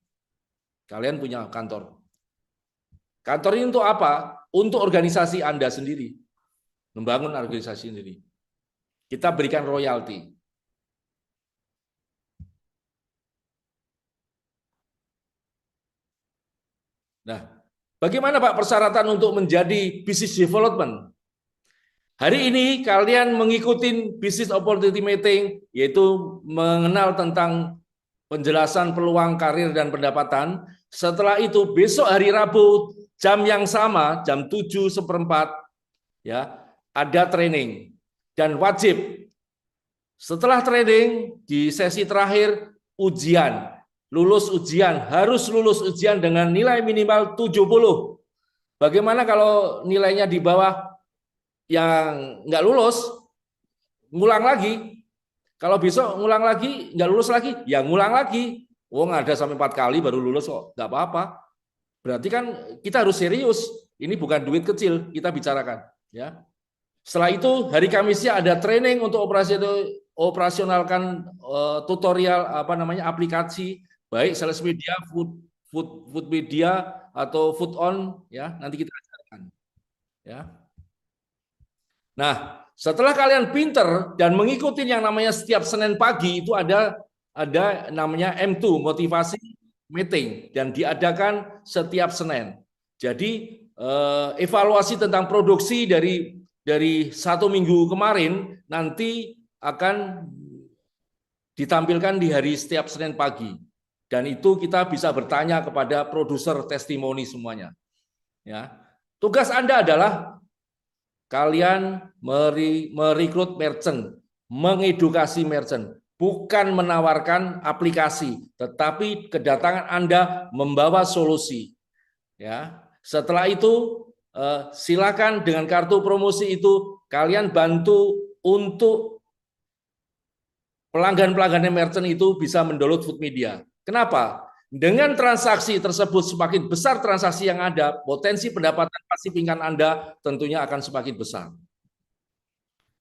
Kalian punya kantor. Kantor ini untuk apa? Untuk organisasi Anda sendiri. Membangun organisasi sendiri. Kita berikan royalti. Nah, bagaimana Pak persyaratan untuk menjadi business development? Hari ini kalian mengikuti business opportunity meeting, yaitu mengenal tentang penjelasan peluang karir dan pendapatan. Setelah itu besok hari Rabu jam yang sama, jam 7:15, ya, ada training dan wajib. Setelah training di sesi terakhir ujian, lulus ujian, harus lulus ujian dengan nilai minimal 70. Bagaimana kalau nilainya di bawah yang nggak lulus, ngulang lagi. Kalau besok ngulang lagi, nggak lulus lagi, ya ngulang lagi. Oh, nggak ada sampai 4 kali baru lulus kok, nggak apa-apa. Berarti kan kita harus serius. Ini bukan duit kecil, kita bicarakan. Ya. Setelah itu hari Kamisnya ada training untuk operasionalkan tutorial aplikasi baik sales media, food media atau food on ya, nanti kita ajarkan ya. Nah, setelah kalian pinter dan mengikuti yang namanya setiap Senin pagi itu ada namanya M2 motivasi meeting dan diadakan setiap Senin. Jadi evaluasi tentang produksi dari 1 minggu kemarin nanti akan ditampilkan di hari setiap Senin pagi. Dan itu kita bisa bertanya kepada produser testimoni semuanya. Ya. Tugas Anda adalah kalian merekrut merchant, mengedukasi merchant, bukan menawarkan aplikasi, tetapi kedatangan Anda membawa solusi. Ya. Setelah itu silakan dengan kartu promosi itu kalian bantu untuk pelanggan-pelanggan merchant itu bisa mendownload food media. Kenapa? Dengan transaksi tersebut semakin besar transaksi yang ada, potensi pendapatan pasif income Anda tentunya akan semakin besar.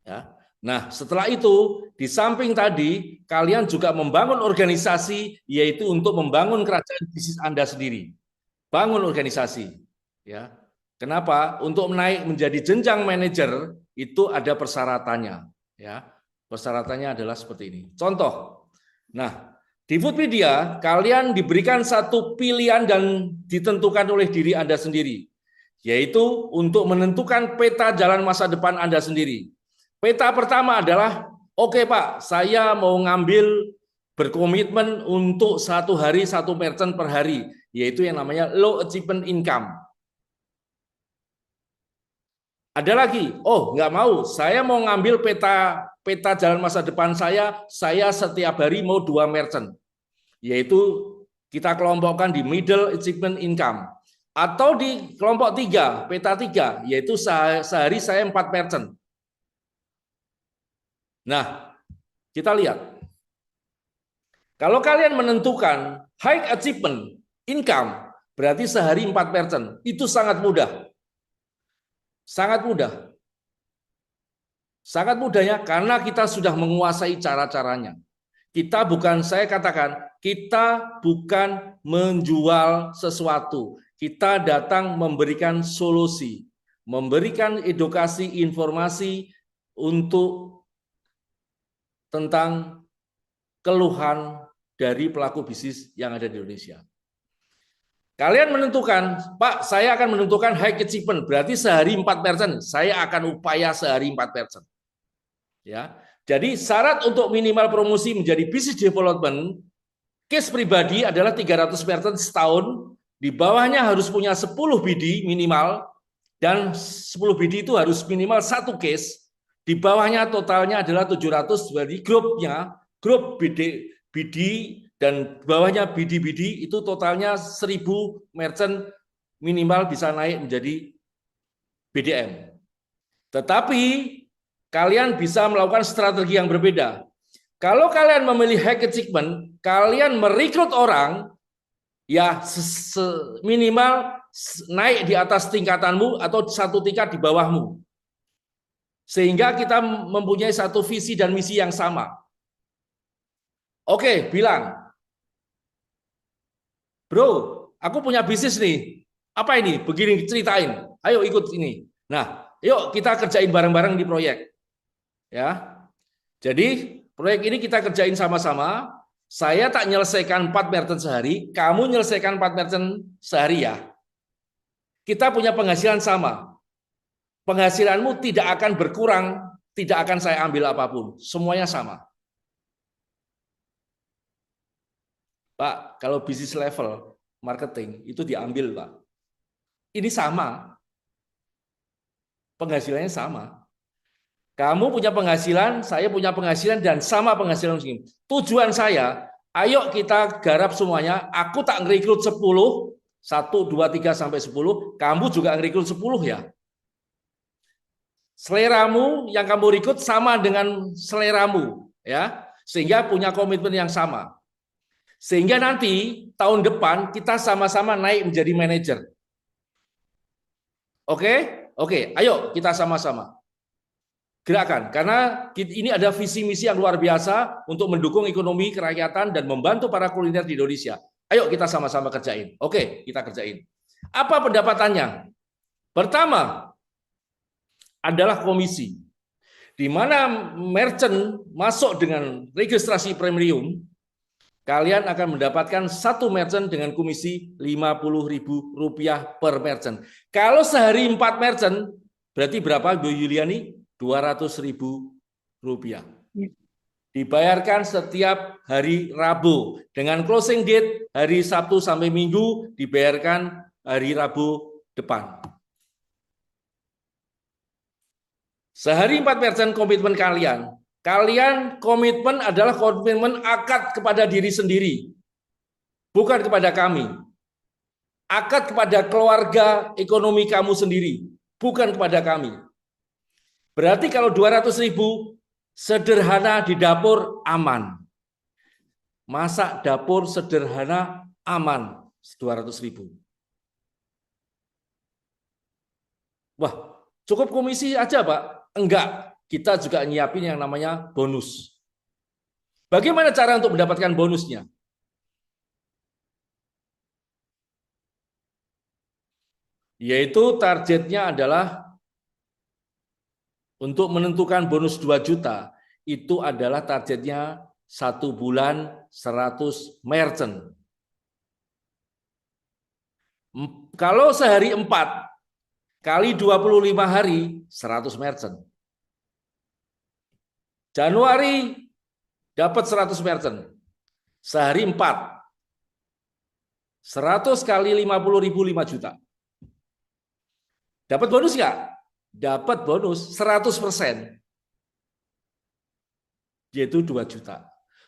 Ya. Nah, setelah itu di samping tadi kalian juga membangun organisasi, yaitu untuk membangun kerajaan bisnis Anda sendiri. Bangun organisasi. Ya. Kenapa? Untuk naik menjadi jenjang manajer itu ada persyaratannya. Ya. Persyaratannya adalah seperti ini. Contoh. Nah, di Foodpedia, kalian diberikan satu pilihan dan ditentukan oleh diri Anda sendiri, yaitu untuk menentukan peta jalan masa depan Anda sendiri. Peta pertama adalah, oke Pak, saya mau ngambil berkomitmen untuk 1 hari 1 merchant per hari, yaitu yang namanya low achievement income. Ada lagi, oh nggak mau, saya mau ngambil peta jalan masa depan saya setiap hari mau 2 merchant, yaitu kita kelompokkan di middle achievement income, atau di kelompok 3, peta 3, yaitu sehari saya 4 merchant. Nah, kita lihat, kalau kalian menentukan high achievement income, berarti sehari 4 merchant, itu sangat mudah. Sangat mudah. Sangat mudahnya karena kita sudah menguasai cara-caranya. Saya katakan, kita bukan menjual sesuatu. Kita datang memberikan solusi, memberikan edukasi, informasi untuk tentang keluhan dari pelaku bisnis yang ada di Indonesia. Kalian menentukan, Pak, saya akan menentukan high achievement, berarti sehari 4 merchant, saya akan upaya sehari 4 merchant. Ya. Jadi syarat untuk minimal promosi menjadi business development, case pribadi adalah 300 merchant setahun, di bawahnya harus punya 10 BD minimal, dan 10 BD itu harus minimal 1 case, di bawahnya totalnya adalah 700, berarti grup BD dan bawahnya BD itu totalnya 1000 merchant minimal bisa naik menjadi BDM. Tetapi kalian bisa melakukan strategi yang berbeda. Kalau kalian memilih high achievement, kalian merekrut orang ya minimal naik di atas tingkatanmu atau 1 tingkat di bawahmu. Sehingga kita mempunyai satu visi dan misi yang sama. Oke, bilang, bro, aku punya bisnis nih. Apa ini? Begini ceritain. Ayo ikut ini. Nah, yuk kita kerjain bareng-bareng di proyek. Ya. Jadi, proyek ini kita kerjain sama-sama. Saya tak menyelesaikan 4 merchant sehari, kamu menyelesaikan 4 merchant sehari ya. Kita punya penghasilan sama. Penghasilanmu tidak akan berkurang, tidak akan saya ambil apapun. Semuanya sama. Pak, kalau bisnis level marketing itu diambil, Pak. Ini sama. Penghasilannya sama. Kamu punya penghasilan, saya punya penghasilan, dan sama penghasilan. Tujuan saya, ayo kita garap semuanya. Aku tak ngerekrut 10, 1, 2, 3, sampai 10. Kamu juga ngerekrut 10 ya. Seleramu yang kamu rekrut sama dengan seleramu. Ya, sehingga punya komitmen yang sama. Sehingga nanti tahun depan kita sama-sama naik menjadi manajer. Oke? Oke, ayo kita sama-sama. gerakan. Karena ini ada visi misi yang luar biasa untuk mendukung ekonomi kerakyatan dan membantu para kuliner di Indonesia. Ayo kita sama-sama kerjain. Oke, kita kerjain. Apa pendapatannya? Pertama adalah komisi. Di mana merchant masuk dengan registrasi premium, kalian akan mendapatkan satu merchant dengan komisi Rp50.000 per merchant. Kalau sehari 4 merchant, berarti berapa Bu Yuliani? Rp200.000. Dibayarkan setiap hari Rabu. Dengan closing date hari Sabtu sampai Minggu, dibayarkan hari Rabu depan. Sehari 4 merchant komitmen kalian. Kalian komitmen adalah komitmen akad kepada diri sendiri. Bukan kepada kami. Akad kepada keluarga ekonomi kamu sendiri. Bukan kepada kami. Berarti kalau 200.000 sederhana di dapur aman. Masak dapur sederhana aman 200.000. Wah, cukup komisi aja, Pak? Enggak, kita juga nyiapin yang namanya bonus. Bagaimana cara untuk mendapatkan bonusnya? Yaitu targetnya adalah untuk menentukan bonus 2 juta, itu adalah targetnya 1 bulan 100 merchant. Kalau sehari 4, kali 25 hari, 100 merchant. Januari dapat 100 merchant. Sehari 4. 100 kali 50.000, 5 juta. Dapat bonus nggak? Dapat bonus 100%. Yaitu 2 juta.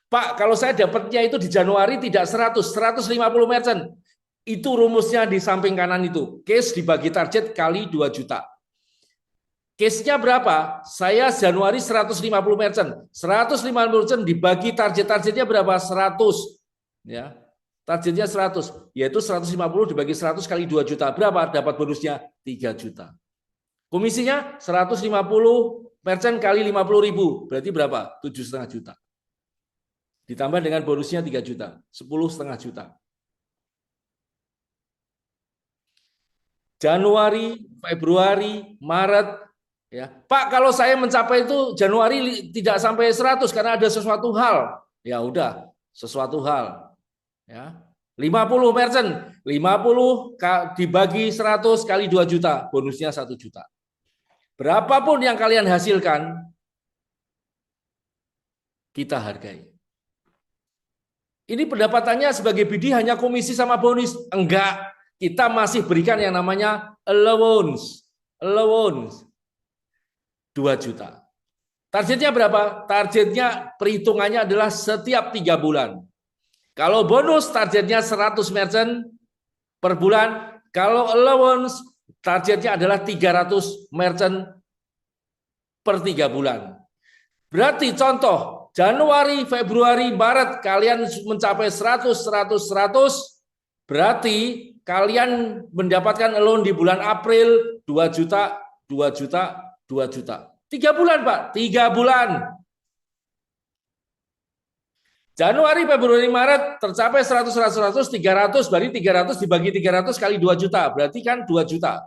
Pak, kalau saya dapatnya itu di Januari tidak 100, 150 merchant. Itu rumusnya di samping kanan itu. Case dibagi target kali 2 juta. Case-nya berapa? Saya Januari 150 merchant. 150 merchant dibagi targetnya berapa? 100. Ya. Targetnya 100. Yaitu 150 dibagi 100 kali 2 juta. Berapa? Dapat bonusnya 3 juta. Komisinya 150 merchant kali 50.000. Berarti berapa? 7,5 juta. Ditambah dengan bonusnya 3 juta. 10,5 juta. Januari, Februari, Maret, ya. Pak, kalau saya mencapai itu Januari tidak sampai 100 karena ada sesuatu hal. Ya udah, sesuatu hal. Ya. 50 merchant, 50 dibagi 100 kali 2 juta, bonusnya 1 juta. Berapapun yang kalian hasilkan, kita hargai. Ini pendapatannya sebagai BD hanya komisi sama bonus? Enggak. Kita masih berikan yang namanya allowance. Allowance 2 juta. Targetnya berapa? Targetnya perhitungannya adalah setiap 3 bulan. Kalau bonus targetnya 100 merchant per bulan. Kalau allowance targetnya adalah 300 merchant per 3 bulan. Berarti contoh, Januari, Februari, Maret kalian mencapai 100, 100, 100. Berarti kalian mendapatkan loan di bulan April 2 juta, 2 juta, 2 juta. 3 bulan, Pak. 3 bulan. Januari, Februari, Maret tercapai 100, 100, 100, 300. Berarti 300 dibagi 300 kali 2 juta. Berarti kan 2 juta.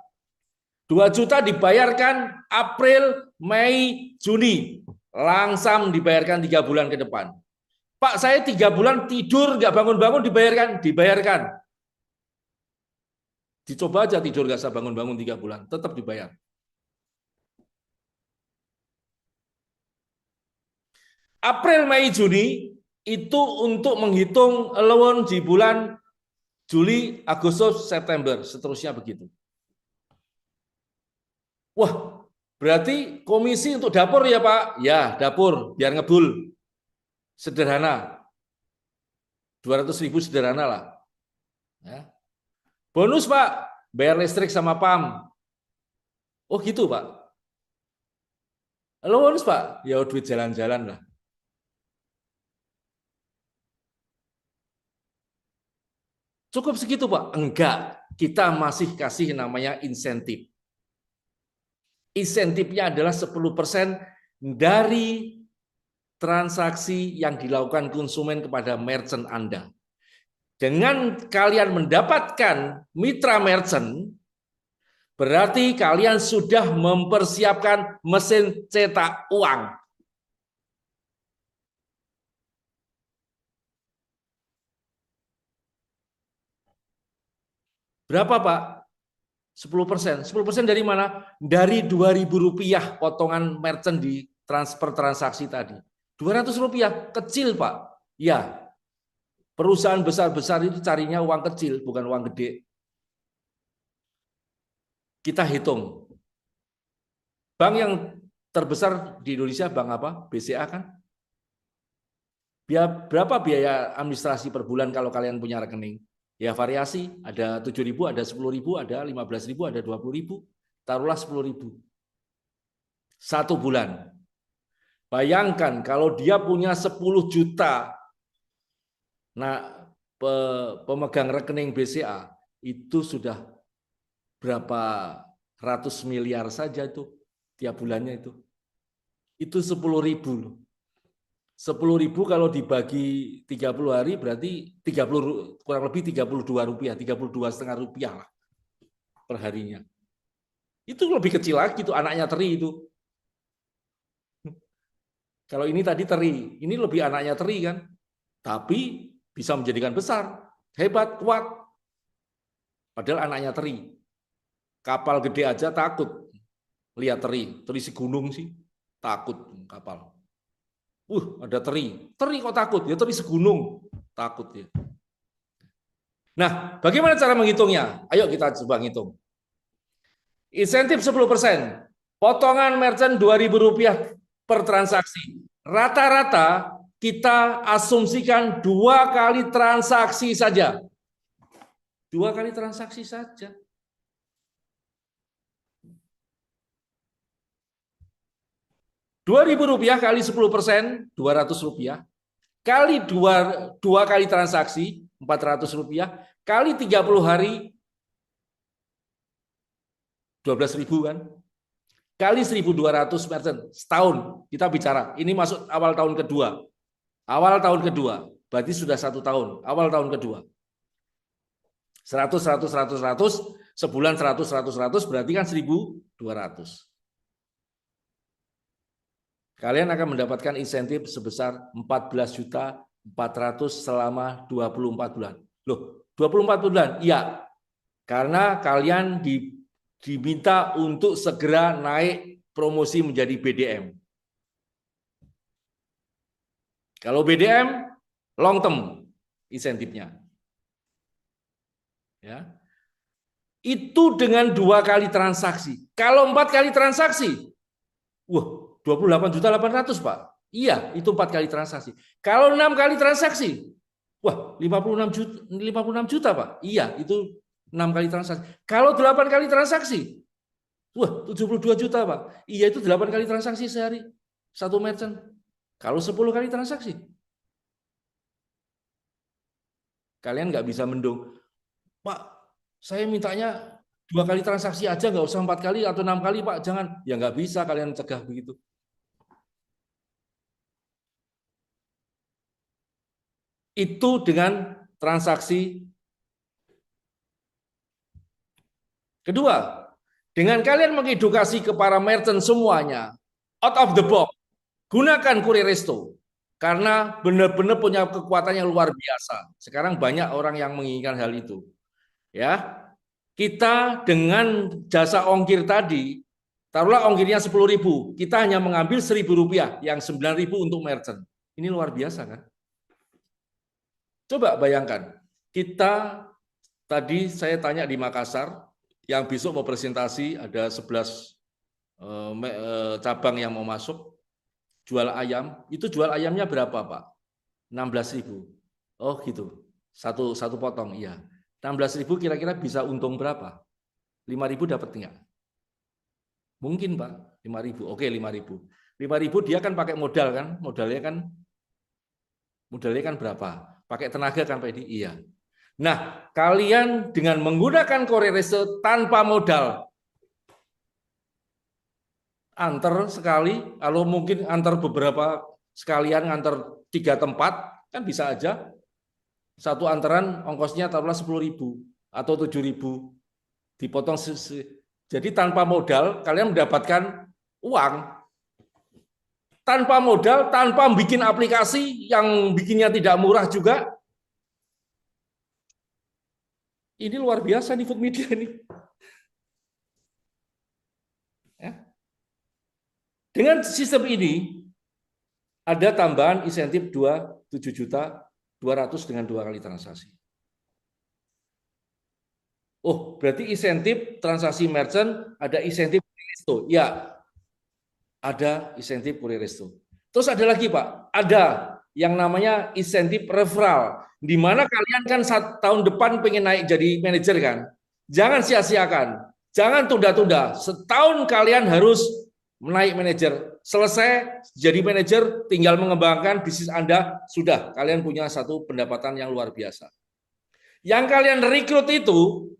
2 juta dibayarkan April, Mei, Juni. Langsung dibayarkan 3 bulan ke depan. Pak, saya 3 bulan tidur, nggak bangun-bangun, dibayarkan. Dibayarkan. Dicoba aja tidur nggak usah bangun-bangun 3 bulan, tetap dibayar. April, Mei, Juni itu untuk menghitung allowance di bulan Juli, Agustus, September, seterusnya begitu. Wah, berarti komisi untuk dapur ya Pak? Ya, dapur, biar ngebul. Sederhana. 200.000 sederhana lah. Ya. Bonus Pak, bayar listrik sama PAM. Oh gitu Pak. Allowance Pak, ya duit jalan-jalan lah. Cukup segitu Pak? Enggak, kita masih kasih namanya insentif. Insentifnya adalah 10% dari transaksi yang dilakukan konsumen kepada merchant Anda. Dengan kalian mendapatkan mitra merchant, berarti kalian sudah mempersiapkan mesin cetak uang. Berapa, Pak? 10%. 10% dari mana? Dari Rp2.000 potongan merchant di transfer transaksi tadi. Rp200 kecil, Pak. Ya, perusahaan besar-besar itu carinya uang kecil, bukan uang gede. Kita hitung. Bank yang terbesar di Indonesia bank apa? BCA kan? Berapa biaya administrasi per bulan kalau kalian punya rekening? Ya variasi, ada 7.000, ada 10.000, ada 15.000, ada 20.000. Taruhlah 10.000. 1 bulan. Bayangkan kalau dia punya 10 juta. Nah, pemegang rekening BCA itu sudah berapa ratus miliar saja itu tiap bulannya itu. Itu 10.000 loh. 10.000 kalau dibagi 30 hari berarti 30, kurang lebih Rp32, Rp32,5 lah per harinya. Itu lebih kecil lagi tuh anaknya teri itu. Kalau ini tadi teri, ini lebih anaknya teri kan. Tapi bisa menjadikan besar, hebat, kuat. Padahal anaknya teri. Kapal gede aja takut lihat teri segunung sih, takut kapal. Ada teri kok takut? Ya teri segunung, takut ya. Nah, bagaimana cara menghitungnya? Ayo kita coba ngitung. Insentif 10%, potongan merchant Rp2.000 per transaksi. Rata-rata kita asumsikan 2 kali transaksi saja. 2 kali transaksi saja. Rp2.000 kali 10%, Rp200. Kali 2 kali transaksi, Rp400. Kali 30 hari, 12.000 kan? Kali 1.200 merchant, setahun kita bicara. Ini masuk awal tahun kedua. Awal tahun kedua, berarti sudah 1 tahun. Awal tahun kedua. 100, 100, 100, 100, sebulan 100, 100, 100, berarti kan 1.200. Kalian akan mendapatkan insentif sebesar 14.400.000 selama 24 bulan. Loh, 24 bulan? Iya. Karena kalian diminta untuk segera naik promosi menjadi BDM. Kalau BDM long term insentifnya. Ya. Itu dengan 2 kali transaksi. Kalau 4 kali transaksi, wah, 28.800.000, Pak. Iya, itu 4 kali transaksi. Kalau 6 kali transaksi, wah, 56 juta, Pak. Iya, itu 6 kali transaksi. Kalau 8 kali transaksi, wah, 72 juta, Pak. Iya, itu 8 kali transaksi sehari. Satu merchant. Kalau 10 kali transaksi, kalian nggak bisa mendung. Pak, saya mintanya 2 kali transaksi aja, nggak usah 4 kali atau 6 kali, Pak. Jangan. Ya nggak bisa kalian cegah begitu. Itu dengan transaksi kedua. Dengan kalian mengedukasi ke para merchant semuanya, out of the box, gunakan Kurir Resto. Karena benar-benar punya kekuatan yang luar biasa. Sekarang banyak orang yang menginginkan hal itu. Ya, kita dengan jasa ongkir tadi, taruhlah ongkirnya 10.000, kita hanya mengambil Rp1.000, yang 9.000 untuk merchant. Ini luar biasa kan? Coba bayangkan, kita tadi saya tanya di Makassar, yang besok mau presentasi ada 11 cabang yang mau masuk, jual ayam, itu jual ayamnya berapa, Pak? 16.000. Oh gitu, satu potong, iya. 16.000 kira-kira bisa untung berapa? 5.000 dapat enggak? Mungkin, Pak, 5.000. Oke, 5.000. 5.000 dia kan pakai modal kan? Modalnya kan berapa? Pakai tenaga kan, Pak Edi? Iya. Nah, kalian dengan menggunakan Kurir Resto tanpa modal, antar sekali, kalau mungkin antar beberapa sekalian, antar 3 tempat, kan bisa aja. Satu antaran ongkosnya taruhlah 10.000 atau 7.000, dipotong. Jadi tanpa modal kalian mendapatkan uang. Tanpa modal, tanpa bikin aplikasi yang bikinnya tidak murah juga. Ini luar biasa nih food media ini. Ya. Dengan sistem ini, ada tambahan insentif 7.200.000 dengan 2 kali transaksi. Oh, berarti insentif transaksi merchant, ada insentif resto. Ya, ada insentif kurir resto. Terus ada lagi Pak, ada yang namanya insentif referral. Di mana kalian kan tahun depan pengen naik jadi manajer kan? Jangan sia-siakan, jangan tunda-tunda. Setahun kalian harus menaik manajer. Selesai jadi manajer, tinggal mengembangkan bisnis Anda, sudah kalian punya satu pendapatan yang luar biasa. Yang kalian rekrut itu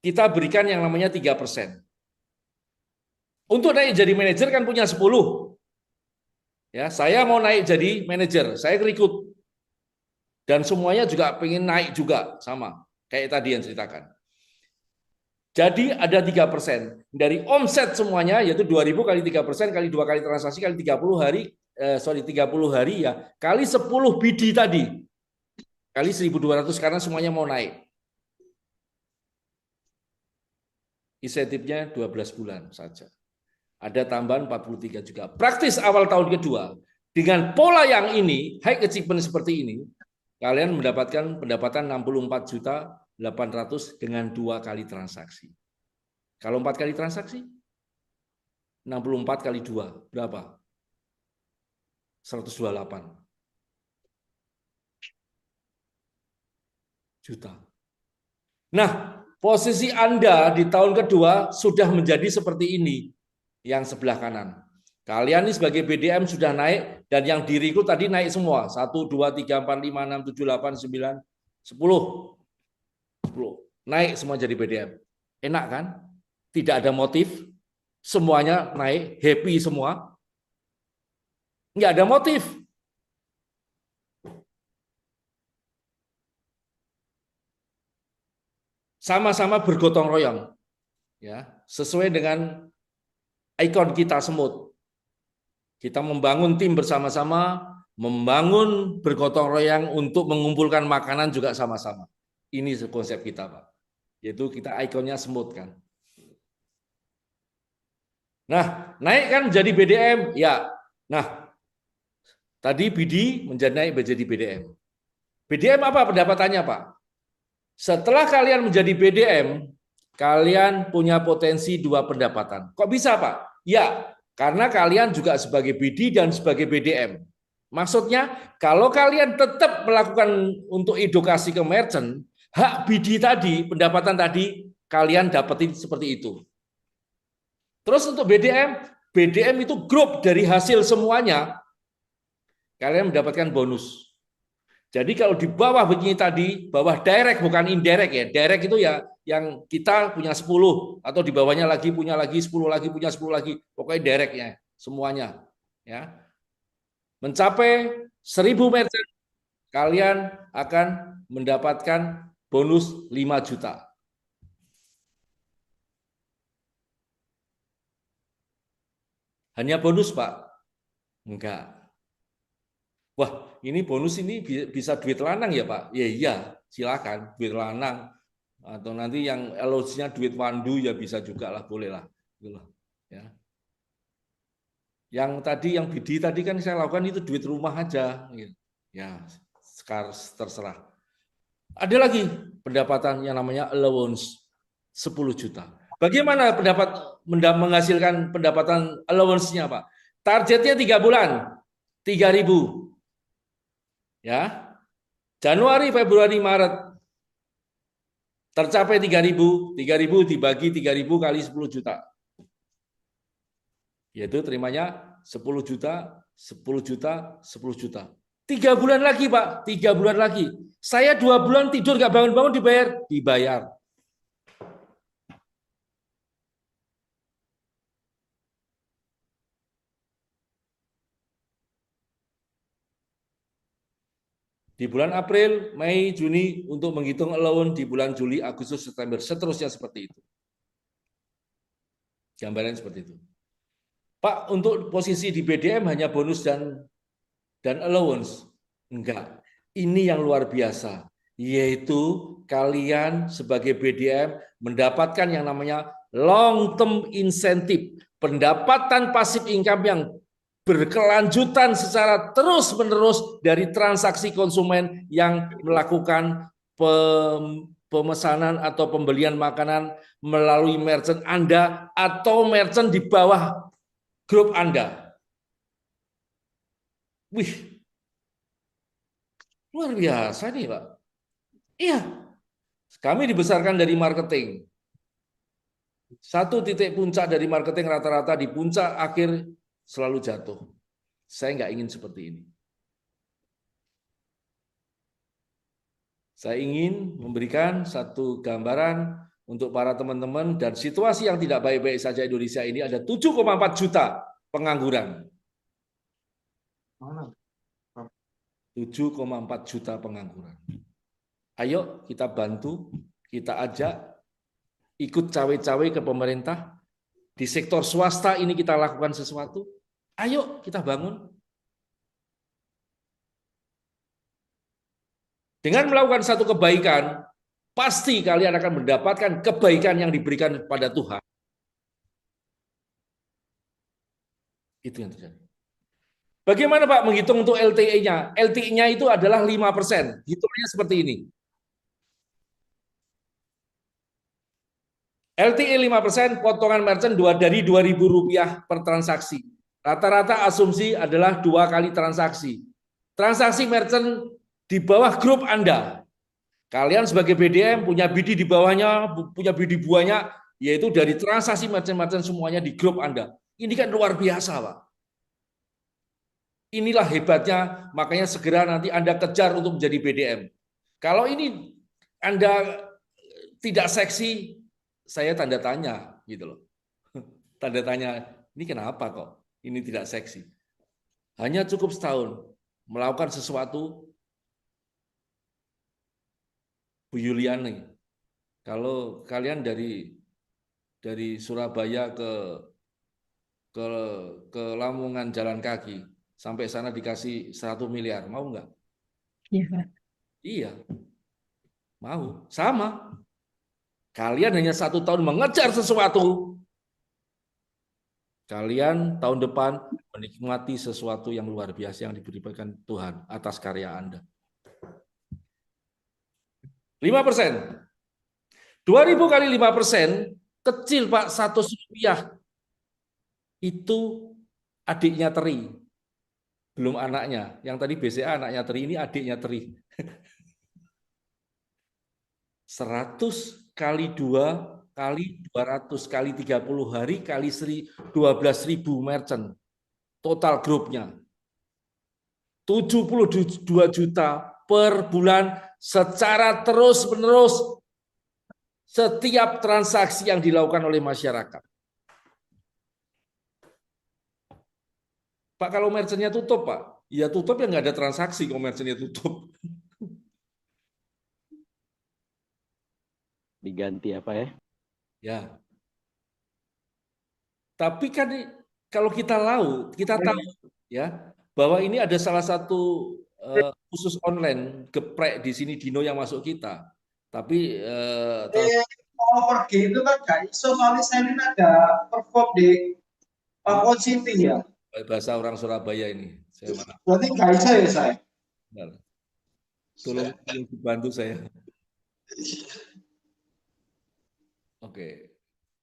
kita berikan yang namanya 3%. Untuk naik jadi manajer kan punya 10. Ya, saya mau naik jadi manajer, saya rekrut. Dan semuanya juga pengen naik juga, sama kayak tadi yang ceritakan. Jadi ada 3%. Dari omset semuanya, yaitu 2.000 kali 3% kali 2 kali transaksi kali 30 hari, 30 hari ya, kali 10 BD tadi. Kali 1.200 karena semuanya mau naik. Insentifnya 12 bulan saja. Ada tambahan 43 juga. Praktis awal tahun kedua, dengan pola yang ini, high achievement seperti ini, kalian mendapatkan pendapatan 64.800.000 dengan 2 kali transaksi. Kalau 4 kali transaksi, 64 kali 2, berapa? 128 juta. Nah, posisi Anda di tahun kedua sudah menjadi seperti ini, yang sebelah kanan. Kalian ini sebagai BDM sudah naik, dan yang direkrut tadi naik semua. 1, 2, 3, 4, 5, 6, 7, 8, 9, 10. 10. Naik semua jadi BDM. Enak kan? Tidak ada motif. Semuanya naik, happy semua. Nggak ada motif. Sama-sama bergotong royong. Ya, sesuai dengan ikon kita semut. Kita membangun tim bersama-sama, membangun bergotong royong untuk mengumpulkan makanan juga sama-sama. Ini konsep kita, Pak. Yaitu kita ikonnya semut kan. Nah, naik kan jadi BDM, ya. Nah, tadi BD menjadi naik menjadi BDM. BDM apa pendapatannya, Pak? Setelah kalian menjadi BDM, kalian punya potensi 2 pendapatan. Kok bisa, Pak? Ya, karena kalian juga sebagai BD dan sebagai BDM. Maksudnya, kalau kalian tetap melakukan untuk edukasi ke merchant, hak BD tadi, pendapatan tadi, kalian dapetin seperti itu. Terus untuk BDM, BDM itu grup dari hasil semuanya, kalian mendapatkan bonus. Jadi kalau di bawah begini tadi, bawah direct bukan indirect ya. Direct itu ya yang kita punya 10 atau di bawahnya lagi punya lagi 10 lagi punya 10 lagi. Pokoknya directnya semuanya ya. Mencapai 1.000 merchant, kalian akan mendapatkan bonus 5 juta. Hanya bonus, Pak? Enggak. Wah, ini bonus ini bisa duit lanang ya, Pak? Ya iya, silakan duit lanang. Atau nanti yang LOC-nya duit wandu ya bisa juga lah, boleh lah. Ya. Yang tadi yang BD tadi kan saya lakukan itu duit rumah aja. Ya, sekarang terserah. Ada lagi pendapatan yang namanya allowance 10 juta. Bagaimana menghasilkan pendapatan allowance-nya, Pak? Targetnya 3 bulan, 3.000. Ya, Januari, Februari, Maret tercapai 3.000, 3.000 dibagi 3.000 kali 10 juta. Yaitu terimanya 10 juta, 10 juta, 10 juta. 3 bulan lagi, Pak, 3 bulan lagi. Saya 2 bulan tidur nggak bangun-bangun dibayar. Di bulan April, Mei, Juni untuk menghitung allowance di bulan Juli, Agustus, September, seterusnya seperti itu. Gambaran seperti itu. Pak, untuk posisi di BDM hanya bonus dan allowance. Enggak. Ini yang luar biasa, yaitu kalian sebagai BDM mendapatkan yang namanya long term incentive, pendapatan pasif income yang berkelanjutan secara terus-menerus dari transaksi konsumen yang melakukan pemesanan atau pembelian makanan melalui merchant Anda atau merchant di bawah grup Anda. Wih, luar biasa nih, Pak. Iya, kami dibesarkan dari marketing. Satu titik puncak dari marketing rata-rata di puncak akhir selalu jatuh. Saya nggak ingin seperti ini. Saya ingin memberikan satu gambaran untuk para teman-teman dan situasi yang tidak baik-baik saja Indonesia ini ada 7,4 juta pengangguran. 7,4 juta pengangguran. Ayo kita bantu, kita ajak, ikut cawe-cawe ke pemerintah. Di sektor swasta ini kita lakukan sesuatu. Ayo kita bangun. Dengan melakukan satu kebaikan, pasti kalian akan mendapatkan kebaikan yang diberikan pada Tuhan. Itu yang terjadi. Bagaimana Pak menghitung untuk LTE-nya? LTE-nya itu adalah 5%. Hitungnya seperti ini. LTE 5%, potongan merchant dari Rp2.000 per transaksi. Rata-rata asumsi adalah 2 kali transaksi. Transaksi merchant di bawah grup Anda. Kalian sebagai BDM punya BD di bawahnya, punya BD banyak, yaitu dari transaksi merchant-merchant semuanya di grup Anda. Ini kan luar biasa, Pak. Inilah hebatnya, makanya segera nanti Anda kejar untuk menjadi BDM. Kalau ini Anda tidak seksi, saya tanda tanya gitu loh. Tanda tanya, ini kenapa kok ini tidak seksi? Hanya cukup setahun melakukan sesuatu. Bu Yuliani, kalau kalian dari Surabaya ke Lamongan jalan kaki, sampai sana dikasih 100 miliar, mau nggak? Iya. Iya, mau. Sama. Kalian hanya 1 tahun mengejar sesuatu. Kalian tahun depan menikmati sesuatu yang luar biasa yang diberikan Tuhan atas karya Anda. 5%. 2.000 kali 5%, kecil Pak, Rp100. Itu adiknya Teri. Belum anaknya. Yang tadi BCA anaknya Teri, ini adiknya Teri. 100 kali 2 kali 200 kali 30 hari kali 12.000 merchant. Total grupnya. 72 juta per bulan secara terus-menerus setiap transaksi yang dilakukan oleh masyarakat. Pak, kalau merchantnya tutup, Pak, ya tutup ya nggak ada transaksi kalau merchantnya tutup. Diganti apa ya? Ya. Tapi kan kalau kita tahu ya bahwa ini ada salah satu khusus online geprek di sini Dino yang masuk kita. Tapi kalau pergi itu kan gak iso, soalnya saya ini ada perform di Papua City ya. bahasa orang Surabaya ini. Saya mana? Berarti gak iso ya saya. Benar. Tolong dibantu saya. Oke.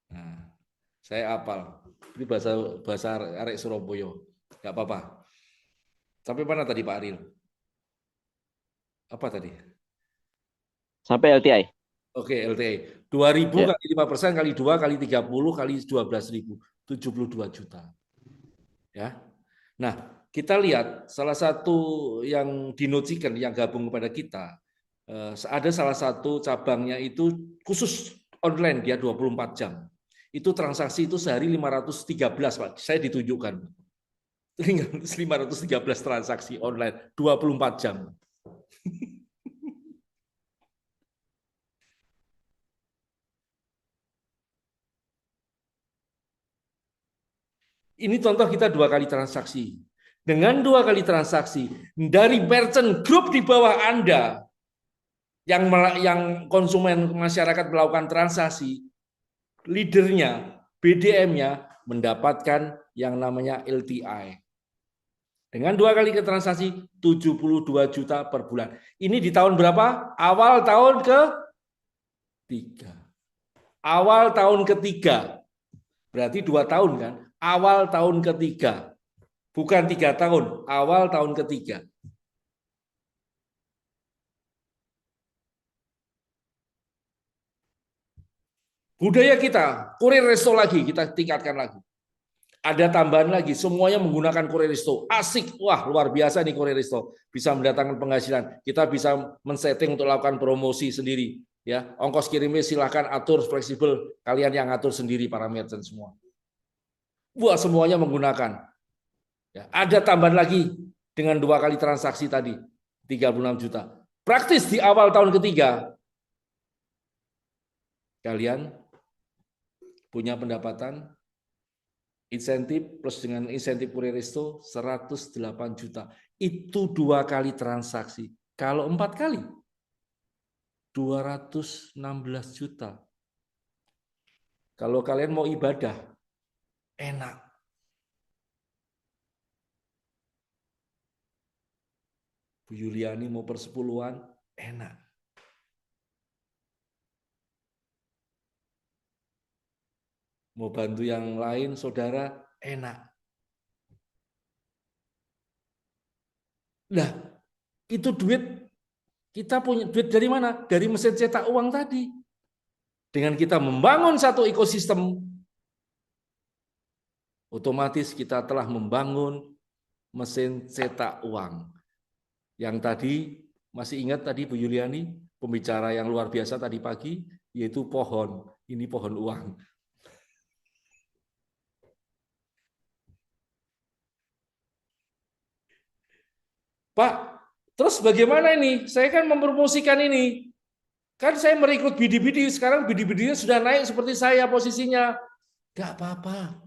Nah, saya hafal. Ini bahasa arek Surabaya. Enggak apa-apa. Sampai mana tadi Pak Aril? Apa tadi? Sampai LTI. Oke, LTE. 2.000 Ya. kali 5% kali 2 kali 30 kali 12.000. 72 juta. Ya. Nah, kita lihat salah satu yang Dino Chicken yang gabung kepada kita, ada salah satu cabangnya itu khusus online, dia 24 jam. Itu transaksi itu sehari 513, Pak. Saya ditunjukkan. 513 transaksi online 24 jam. Ini contoh kita 2 kali transaksi. Dengan 2 kali transaksi dari merchant group di bawah Anda yang konsumen masyarakat melakukan transaksi, leadernya, BDM-nya mendapatkan yang namanya LTI. Dengan 2 kali transaksi 72 juta per bulan. Ini di tahun berapa? Awal tahun ketiga. Awal tahun ketiga. Berarti 2 tahun kan? Awal tahun ketiga. Bukan 3 tahun, awal tahun ketiga. Budaya kita, kurir resto lagi, kita tingkatkan lagi. Ada tambahan lagi, semuanya menggunakan kurir resto. Asik, wah luar biasa nih kurir resto. Bisa mendatangkan penghasilan. Kita bisa men-setting untuk lakukan promosi sendiri. Ya, ongkos kirimnya silahkan atur fleksibel. Kalian yang atur sendiri para merchant semua. Wah semuanya menggunakan. Ya, ada tambahan lagi dengan 2 kali transaksi tadi, 36 juta. Praktis di awal tahun ketiga, kalian punya pendapatan insentif plus dengan insentif kurir resto 108 juta. Itu 2 kali transaksi. Kalau 4 kali, 216 juta. Kalau kalian mau ibadah, enak. Bu Yuliani mau persepuluhan, enak. Mau bantu yang lain, saudara, enak. Nah, itu duit, kita punya duit dari mana? Dari mesin cetak uang tadi. Dengan kita membangun satu ekosistem, otomatis kita telah membangun mesin cetak uang. Yang tadi, masih ingat tadi Bu Yuliani, pembicara yang luar biasa tadi pagi, yaitu pohon. Ini pohon uang. Pak, terus bagaimana ini? Saya kan mempromosikan ini. Kan saya merekrut bidi-bidi, sekarang bidi-bidinya sudah naik seperti saya posisinya. Gak apa-apa.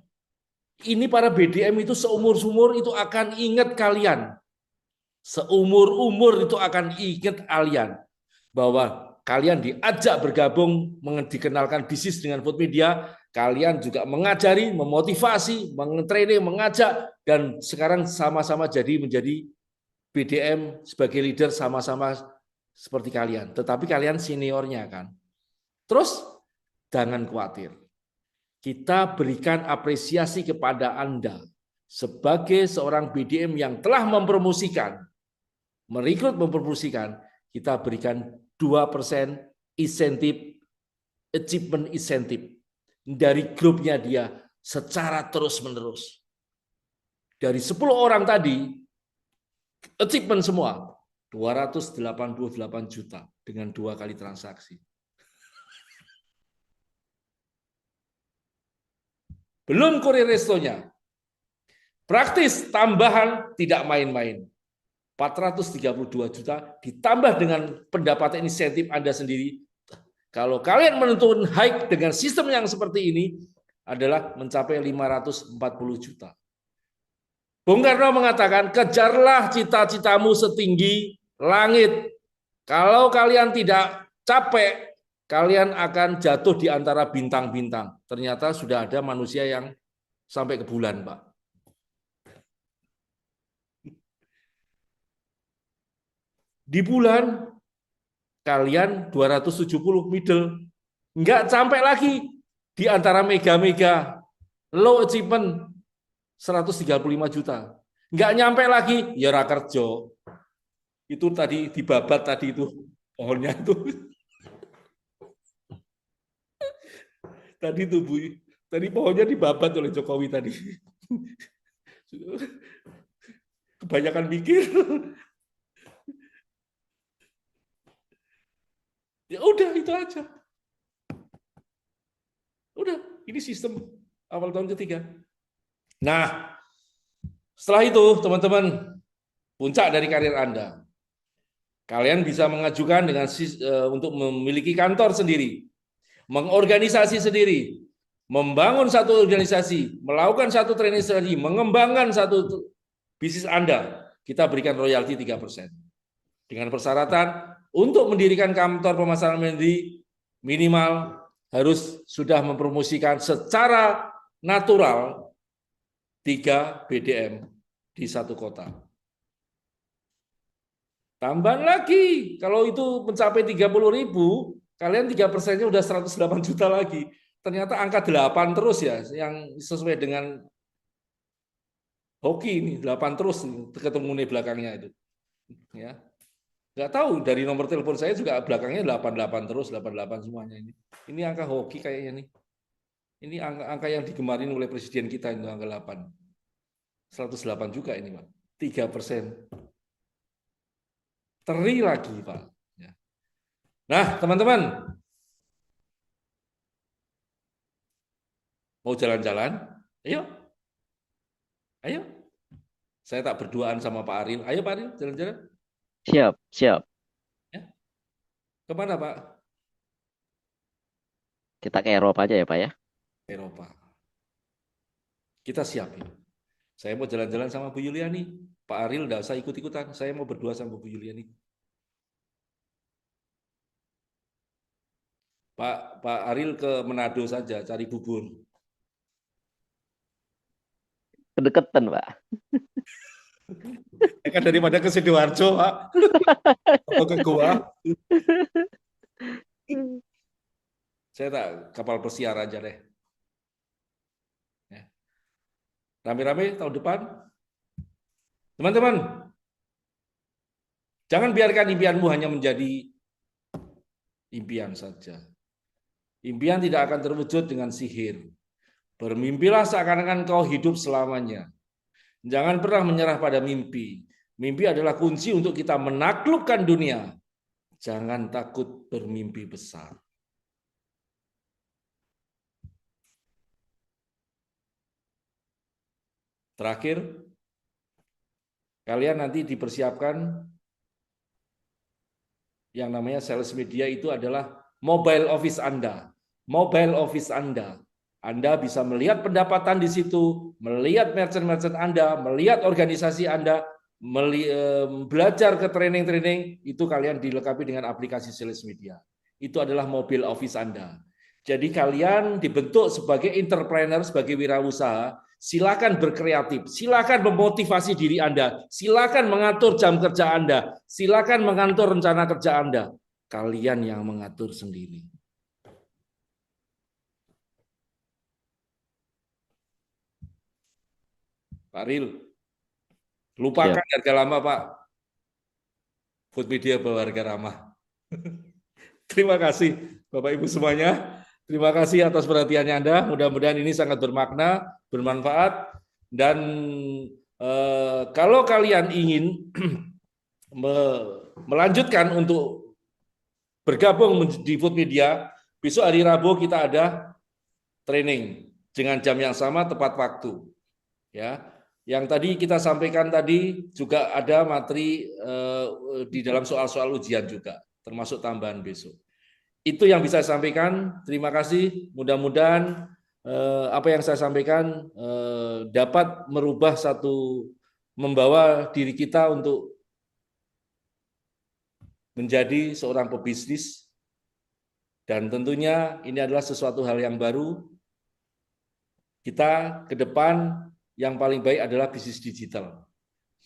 Ini para BDM itu seumur-umur itu akan ingat kalian. Seumur-umur itu akan ingat kalian. Bahwa kalian diajak bergabung, dikenalkan bisnis dengan food media, kalian juga mengajari, memotivasi, mentraining, mengajak, dan sekarang sama-sama menjadi BDM sebagai leader sama-sama seperti kalian. Tetapi kalian seniornya kan. Terus jangan khawatir. Kita berikan apresiasi kepada Anda sebagai seorang BDM yang telah mempromosikan, merekrut mempromosikan, kita berikan 2% insentif, achievement insentif dari grupnya dia secara terus-menerus. Dari 10 orang tadi, achievement semua 288 juta dengan 2 kali transaksi. Belum kurir restonya. Praktis tambahan tidak main-main. 432 juta ditambah dengan pendapatan insentif Anda sendiri. Kalau kalian menentukan hike dengan sistem yang seperti ini adalah mencapai 540 juta. Bung Karno mengatakan, kejarlah cita-citamu setinggi langit. Kalau kalian tidak capek, kalian akan jatuh di antara bintang-bintang. Ternyata sudah ada manusia yang sampai ke bulan, Pak. Di bulan, kalian 270 middle. Enggak sampai lagi di antara mega-mega. Low achievement 135 juta. Enggak nyampe lagi, ya rakerjo. Itu tadi dibabat tadi itu pohonnya itu. Tadi itu Bu, tadi pohonnya dibabat oleh Jokowi tadi. Kebanyakan mikir. Ya udah itu aja. Udah, ini sistem awal tahun ketiga. Nah, setelah itu teman-teman, puncak dari karir Anda. Kalian bisa mengajukan untuk memiliki kantor sendiri, mengorganisasi sendiri, membangun satu organisasi, melakukan satu training strategi, mengembangkan satu bisnis Anda. Kita berikan royalti 3%. Dengan persyaratan untuk mendirikan kantor pemasaran mandiri minimal harus sudah mempromosikan secara natural 3 BDM di satu kota. Tambahan lagi, kalau itu mencapai 30.000, kalian 3%-nya udah 108 juta lagi. Ternyata angka 8 terus ya, yang sesuai dengan hoki ini, 8 terus ketemu nih belakangnya itu. Ya. Nggak tahu, dari nomor telepon saya juga belakangnya 88 terus, 88 semuanya ini. Ini angka hoki kayaknya nih. Ini angka yang digemarin oleh presiden kita itu angka 8. 108 juga ini, Pak. 3%. Teri lagi, Pak. Ya. Nah, teman-teman, mau jalan-jalan? Ayo. Ayo. Saya tak berduaan sama Pak Aril. Ayo Pak Aril, jalan-jalan. Siap, siap. Ya. Kemana Pak? Kita ke Eropa aja ya, Pak ya. Eropa. Kita siap ya. Saya mau jalan-jalan sama Bu Yuliani. Pak Aril nggak usah ikut-ikutan. Saya mau berdua sama Bu Yuliani. Pak Aril ke Manado saja, cari bubur. Kedekatan, Pak. Ya kan daripada ke Sidoarjo, Pak. Atau ke Goa. Saya tak kapal pesiar aja deh. Ya. Rame-rame tahun depan. Teman-teman, jangan biarkan impianmu hanya menjadi impian saja. Impian tidak akan terwujud dengan sihir. Bermimpilah seakan-akan kau hidup selamanya. Jangan pernah menyerah pada mimpi. Mimpi adalah kunci untuk kita menaklukkan dunia. Jangan takut bermimpi besar. Terakhir, kalian nanti dipersiapkan yang namanya sales media itu adalah mobile office Anda. Mobile office Anda. Anda bisa melihat pendapatan di situ, melihat merchant-merchant Anda, melihat organisasi Anda, belajar ke training-training, itu kalian dilengkapi dengan aplikasi sales media. Itu adalah mobile office Anda. Jadi kalian dibentuk sebagai entrepreneur, sebagai wirausaha, silakan berkreatif, silakan memotivasi diri Anda, silakan mengatur jam kerja Anda, silakan mengatur rencana kerja Anda. Kalian yang mengatur sendiri. Pak Ril, lupakan harga lama Pak. Food media bawa harga ramah. Terima kasih Bapak Ibu semuanya. Terima kasih atas perhatiannya Anda. Mudah-mudahan ini sangat bermakna, bermanfaat. Dan kalau kalian ingin melanjutkan untuk bergabung di Food Media, besok hari Rabu kita ada training dengan jam yang sama, tepat waktu. Ya, yang tadi kita sampaikan tadi juga ada materi di dalam soal-soal ujian juga, termasuk tambahan besok. Itu yang bisa saya sampaikan. Terima kasih. Mudah-mudahan apa yang saya sampaikan dapat merubah membawa diri kita untuk menjadi seorang pebisnis. Dan tentunya ini adalah sesuatu hal yang baru. Kita ke depan yang paling baik adalah bisnis digital.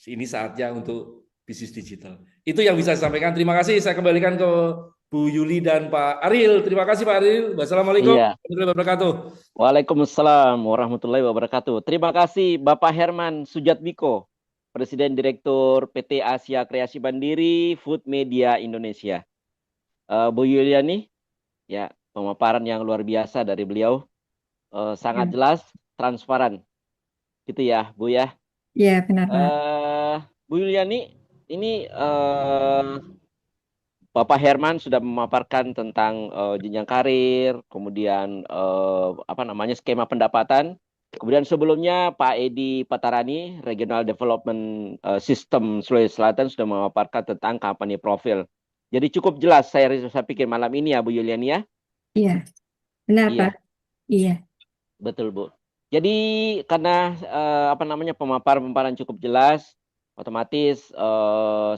Ini saatnya untuk bisnis digital. Itu yang bisa saya sampaikan. Terima kasih. Saya kembalikan ke Bu Yuli dan Pak Aril. Terima kasih Pak Aril. Wassalamualaikum warahmatullahi wabarakatuh. Waalaikumsalam warahmatullahi wabarakatuh. Terima kasih Bapak Herman Sujatmiko, Presiden Direktur PT Asia Kreasi Mandiri Food Media Indonesia. Bu Yuliani, ya pemaparan yang luar biasa dari beliau, sangat jelas, transparan, gitu ya Bu ya. Iya benar Pak. Bu Yuliani, ini Bapak Herman sudah memaparkan tentang jenjang karir, kemudian skema pendapatan. Kemudian sebelumnya Pak Edi Patarani, Regional Development System Sulawesi Selatan sudah memaparkan tentang kampanye profil. Jadi cukup jelas saya pikir malam ini ya Bu Yuliani ya. Iya, benar Iya, Pak. Iya, betul Bu. Jadi karena pemaparan cukup jelas, otomatis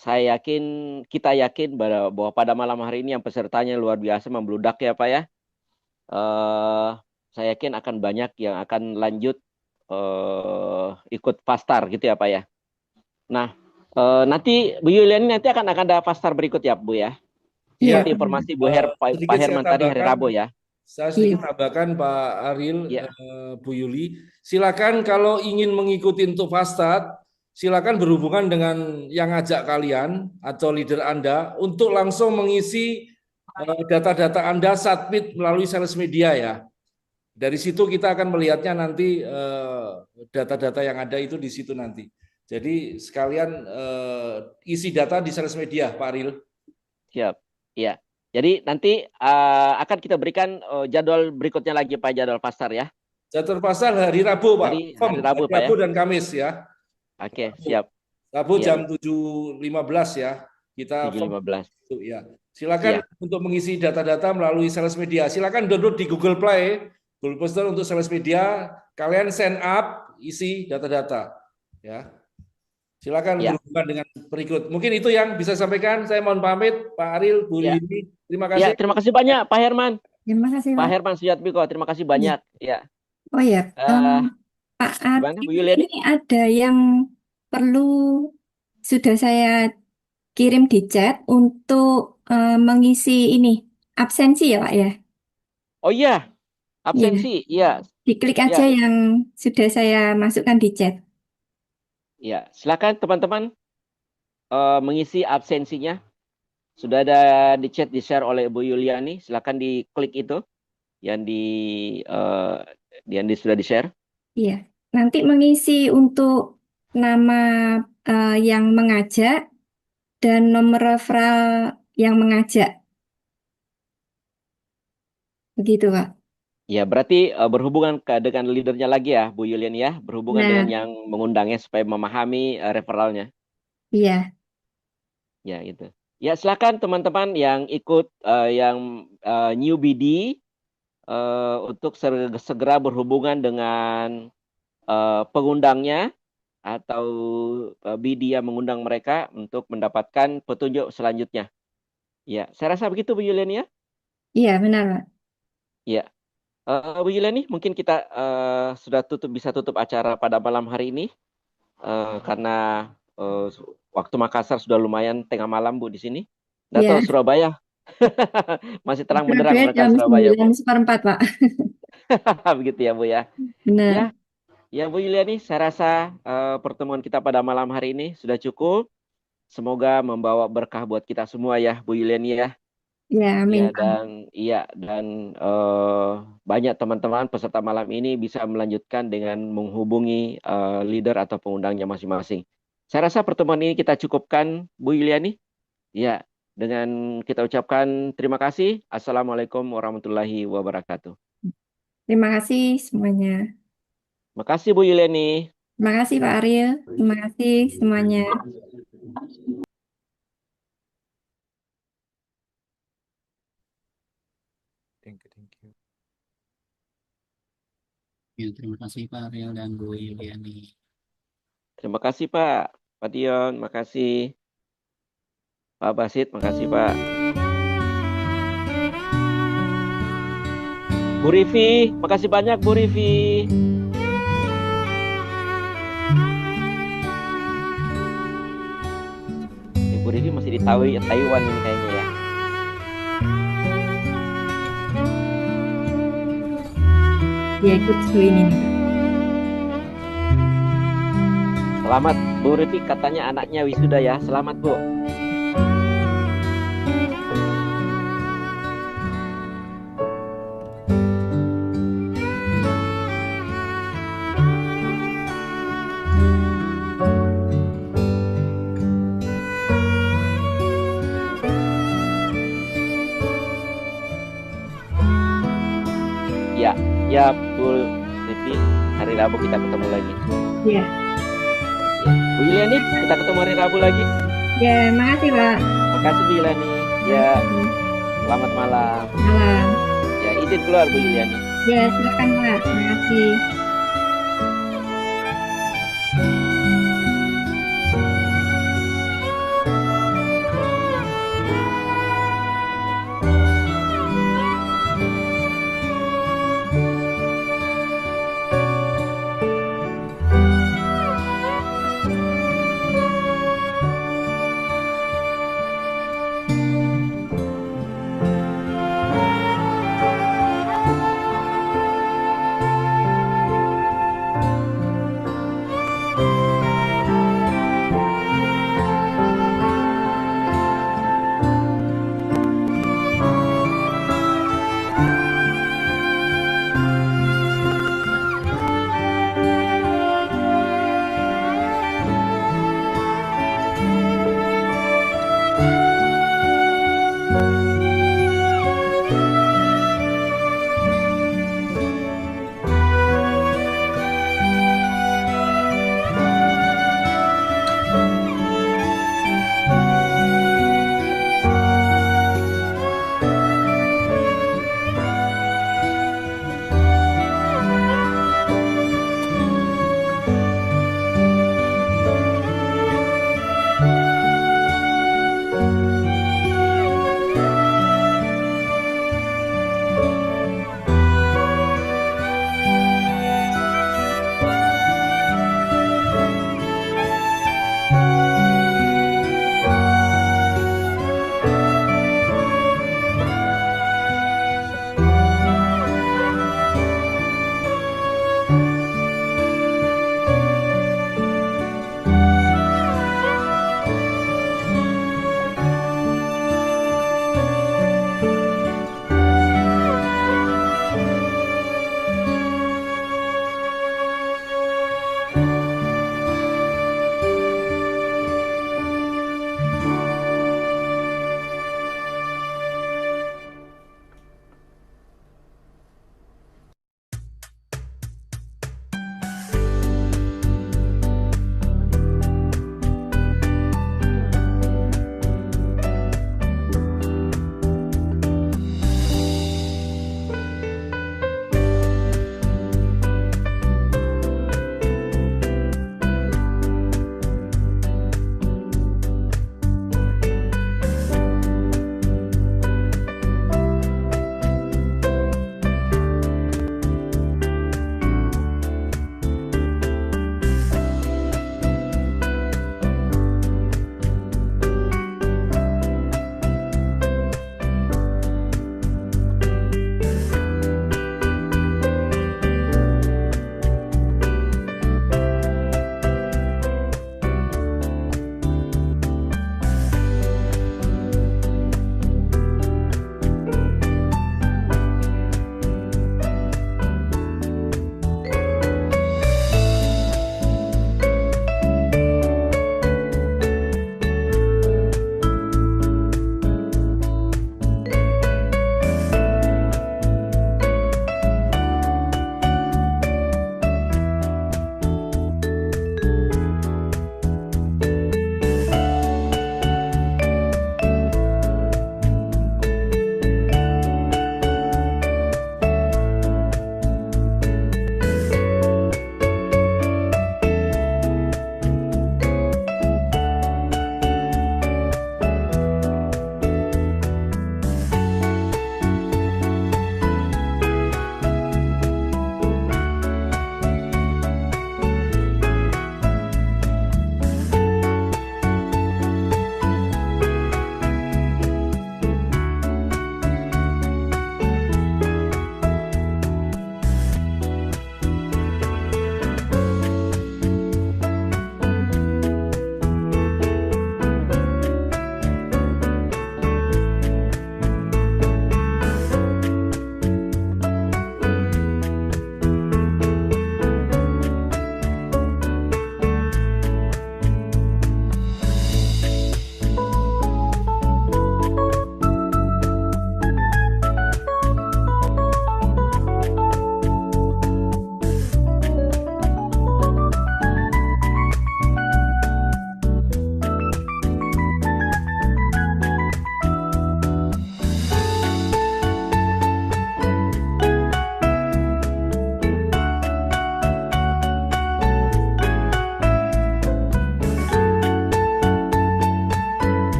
saya yakin, kita yakin bahwa pada malam hari ini yang pesertanya luar biasa membludak ya Pak ya. Saya yakin akan banyak yang akan lanjut ikut Fastar gitu ya Pak ya. Nah, nanti Bu Yuliani nanti akan ada Fastar berikut ya Bu ya. iya. Seperti informasi Pak Sedikit saya Herman tadi hari tambahkan. Rabu ya. Saya sedikit Iya. tambahkan Pak Ariel, Iya. Bu Yuli, silakan kalau ingin mengikuti untuk Fastad, silakan berhubungan dengan yang ngajak kalian atau leader Anda untuk langsung mengisi data-data Anda submit melalui sales media ya. Dari situ kita akan melihatnya nanti data-data yang ada itu di situ nanti. Jadi sekalian isi data di sales media, Pak Ariel. Siap. Iya. Jadi nanti akan kita berikan jadwal berikutnya lagi Pak, jadwal Fastar ya. Jadwal pasar hari Rabu, Pak. Hari Rabu, Pak, ya? Rabu dan Kamis ya. Oke, siap. Rabu Iya. jam 7.15 ya. Kita 7.15. itu ya. Silakan Iya. untuk mengisi data-data melalui sales media. Silakan download di Google Play, Google Play Store untuk sales media. Kalian sign up, isi data-data. Ya. Silakan Ya. berhubungan dengan berikut. Mungkin itu yang bisa sampaikan. Saya mohon pamit, Pak Ariel, Bu Ya. Lili. Terima Ya, kasih. terima kasih banyak Pak Herman. Terima kasih Pak Pak. Herman Sujatmiko, terima kasih banyak. Ya. Oh ya, Pak Gimana, Bu Arif, Yuliani? ini ada yang perlu sudah saya kirim di chat untuk mengisi ini absensi ya Pak ya. Oh iya, absensi. Iya. Diklik aja yang sudah saya masukkan di chat. Ya, silakan teman-teman mengisi absensinya. Sudah ada di chat, di-share oleh Bu Yuliani. Silakan diklik itu yang sudah di-share. Iya, nanti mengisi untuk nama yang mengajak dan nomor referral yang mengajak. Begitu, Pak. Ya, berarti berhubungan dengan leadernya lagi ya, Bu Yuliani ya. Berhubungan Nah. dengan yang mengundangnya supaya memahami referralnya. Iya. Ya, gitu. Ya, silakan teman-teman yang ikut yang new BD untuk segera berhubungan dengan pengundangnya atau BD yang mengundang mereka untuk mendapatkan petunjuk selanjutnya. Ya, saya rasa begitu Bu Yuliani ya. Iya, benar, Pak. Ya. Bu Yuliani, mungkin kita sudah bisa tutup acara pada malam hari ini karena waktu Makassar sudah lumayan tengah malam Bu di sini. Nggak Iya. tahu Surabaya masih terang benderang Surabaya mereka jam Surabaya Bu. 9:04, Pak. Begitu ya Bu ya. Benar. Ya, ya Bu Yuliani, saya rasa pertemuan kita pada malam hari ini sudah cukup. Semoga membawa berkah buat kita semua ya Bu Yuliani ya. Ya, amin. Ya, dan banyak teman-teman peserta malam ini bisa melanjutkan dengan menghubungi leader atau pengundangnya masing-masing. Saya rasa pertemuan ini kita cukupkan Bu Yuliani. Ya, dengan kita ucapkan terima kasih. Assalamualaikum warahmatullahi wabarakatuh. Terima kasih semuanya. Terima kasih Bu Yuliani. Terima kasih Pak Ariel. Terima kasih semuanya. Thank you. Ya, terima kasih Pak Ariel dan Bu Yuliani. Terima kasih Pak. Pak Dion, makasih. Pak Basit, makasih Pak. Bu Rivi, makasih banyak Bu Rivi. Bu Rivi masih di Taiwan ini kayaknya ya. Dia ikut join ini. Selamat Bu Rivi, katanya anaknya wisuda ya. Selamat Bu. Ya Bu Rivi, hari Rabu kita ketemu lagi. Ya, Bu Yuliani, kita ketemu hari Rabu lagi. ya, makasih Pak. Makasih Bu Yuliani. Ya, selamat malam. Malam. Ya, izin keluar Bu Yuliani. Ya, silakan Pak. Terima kasih.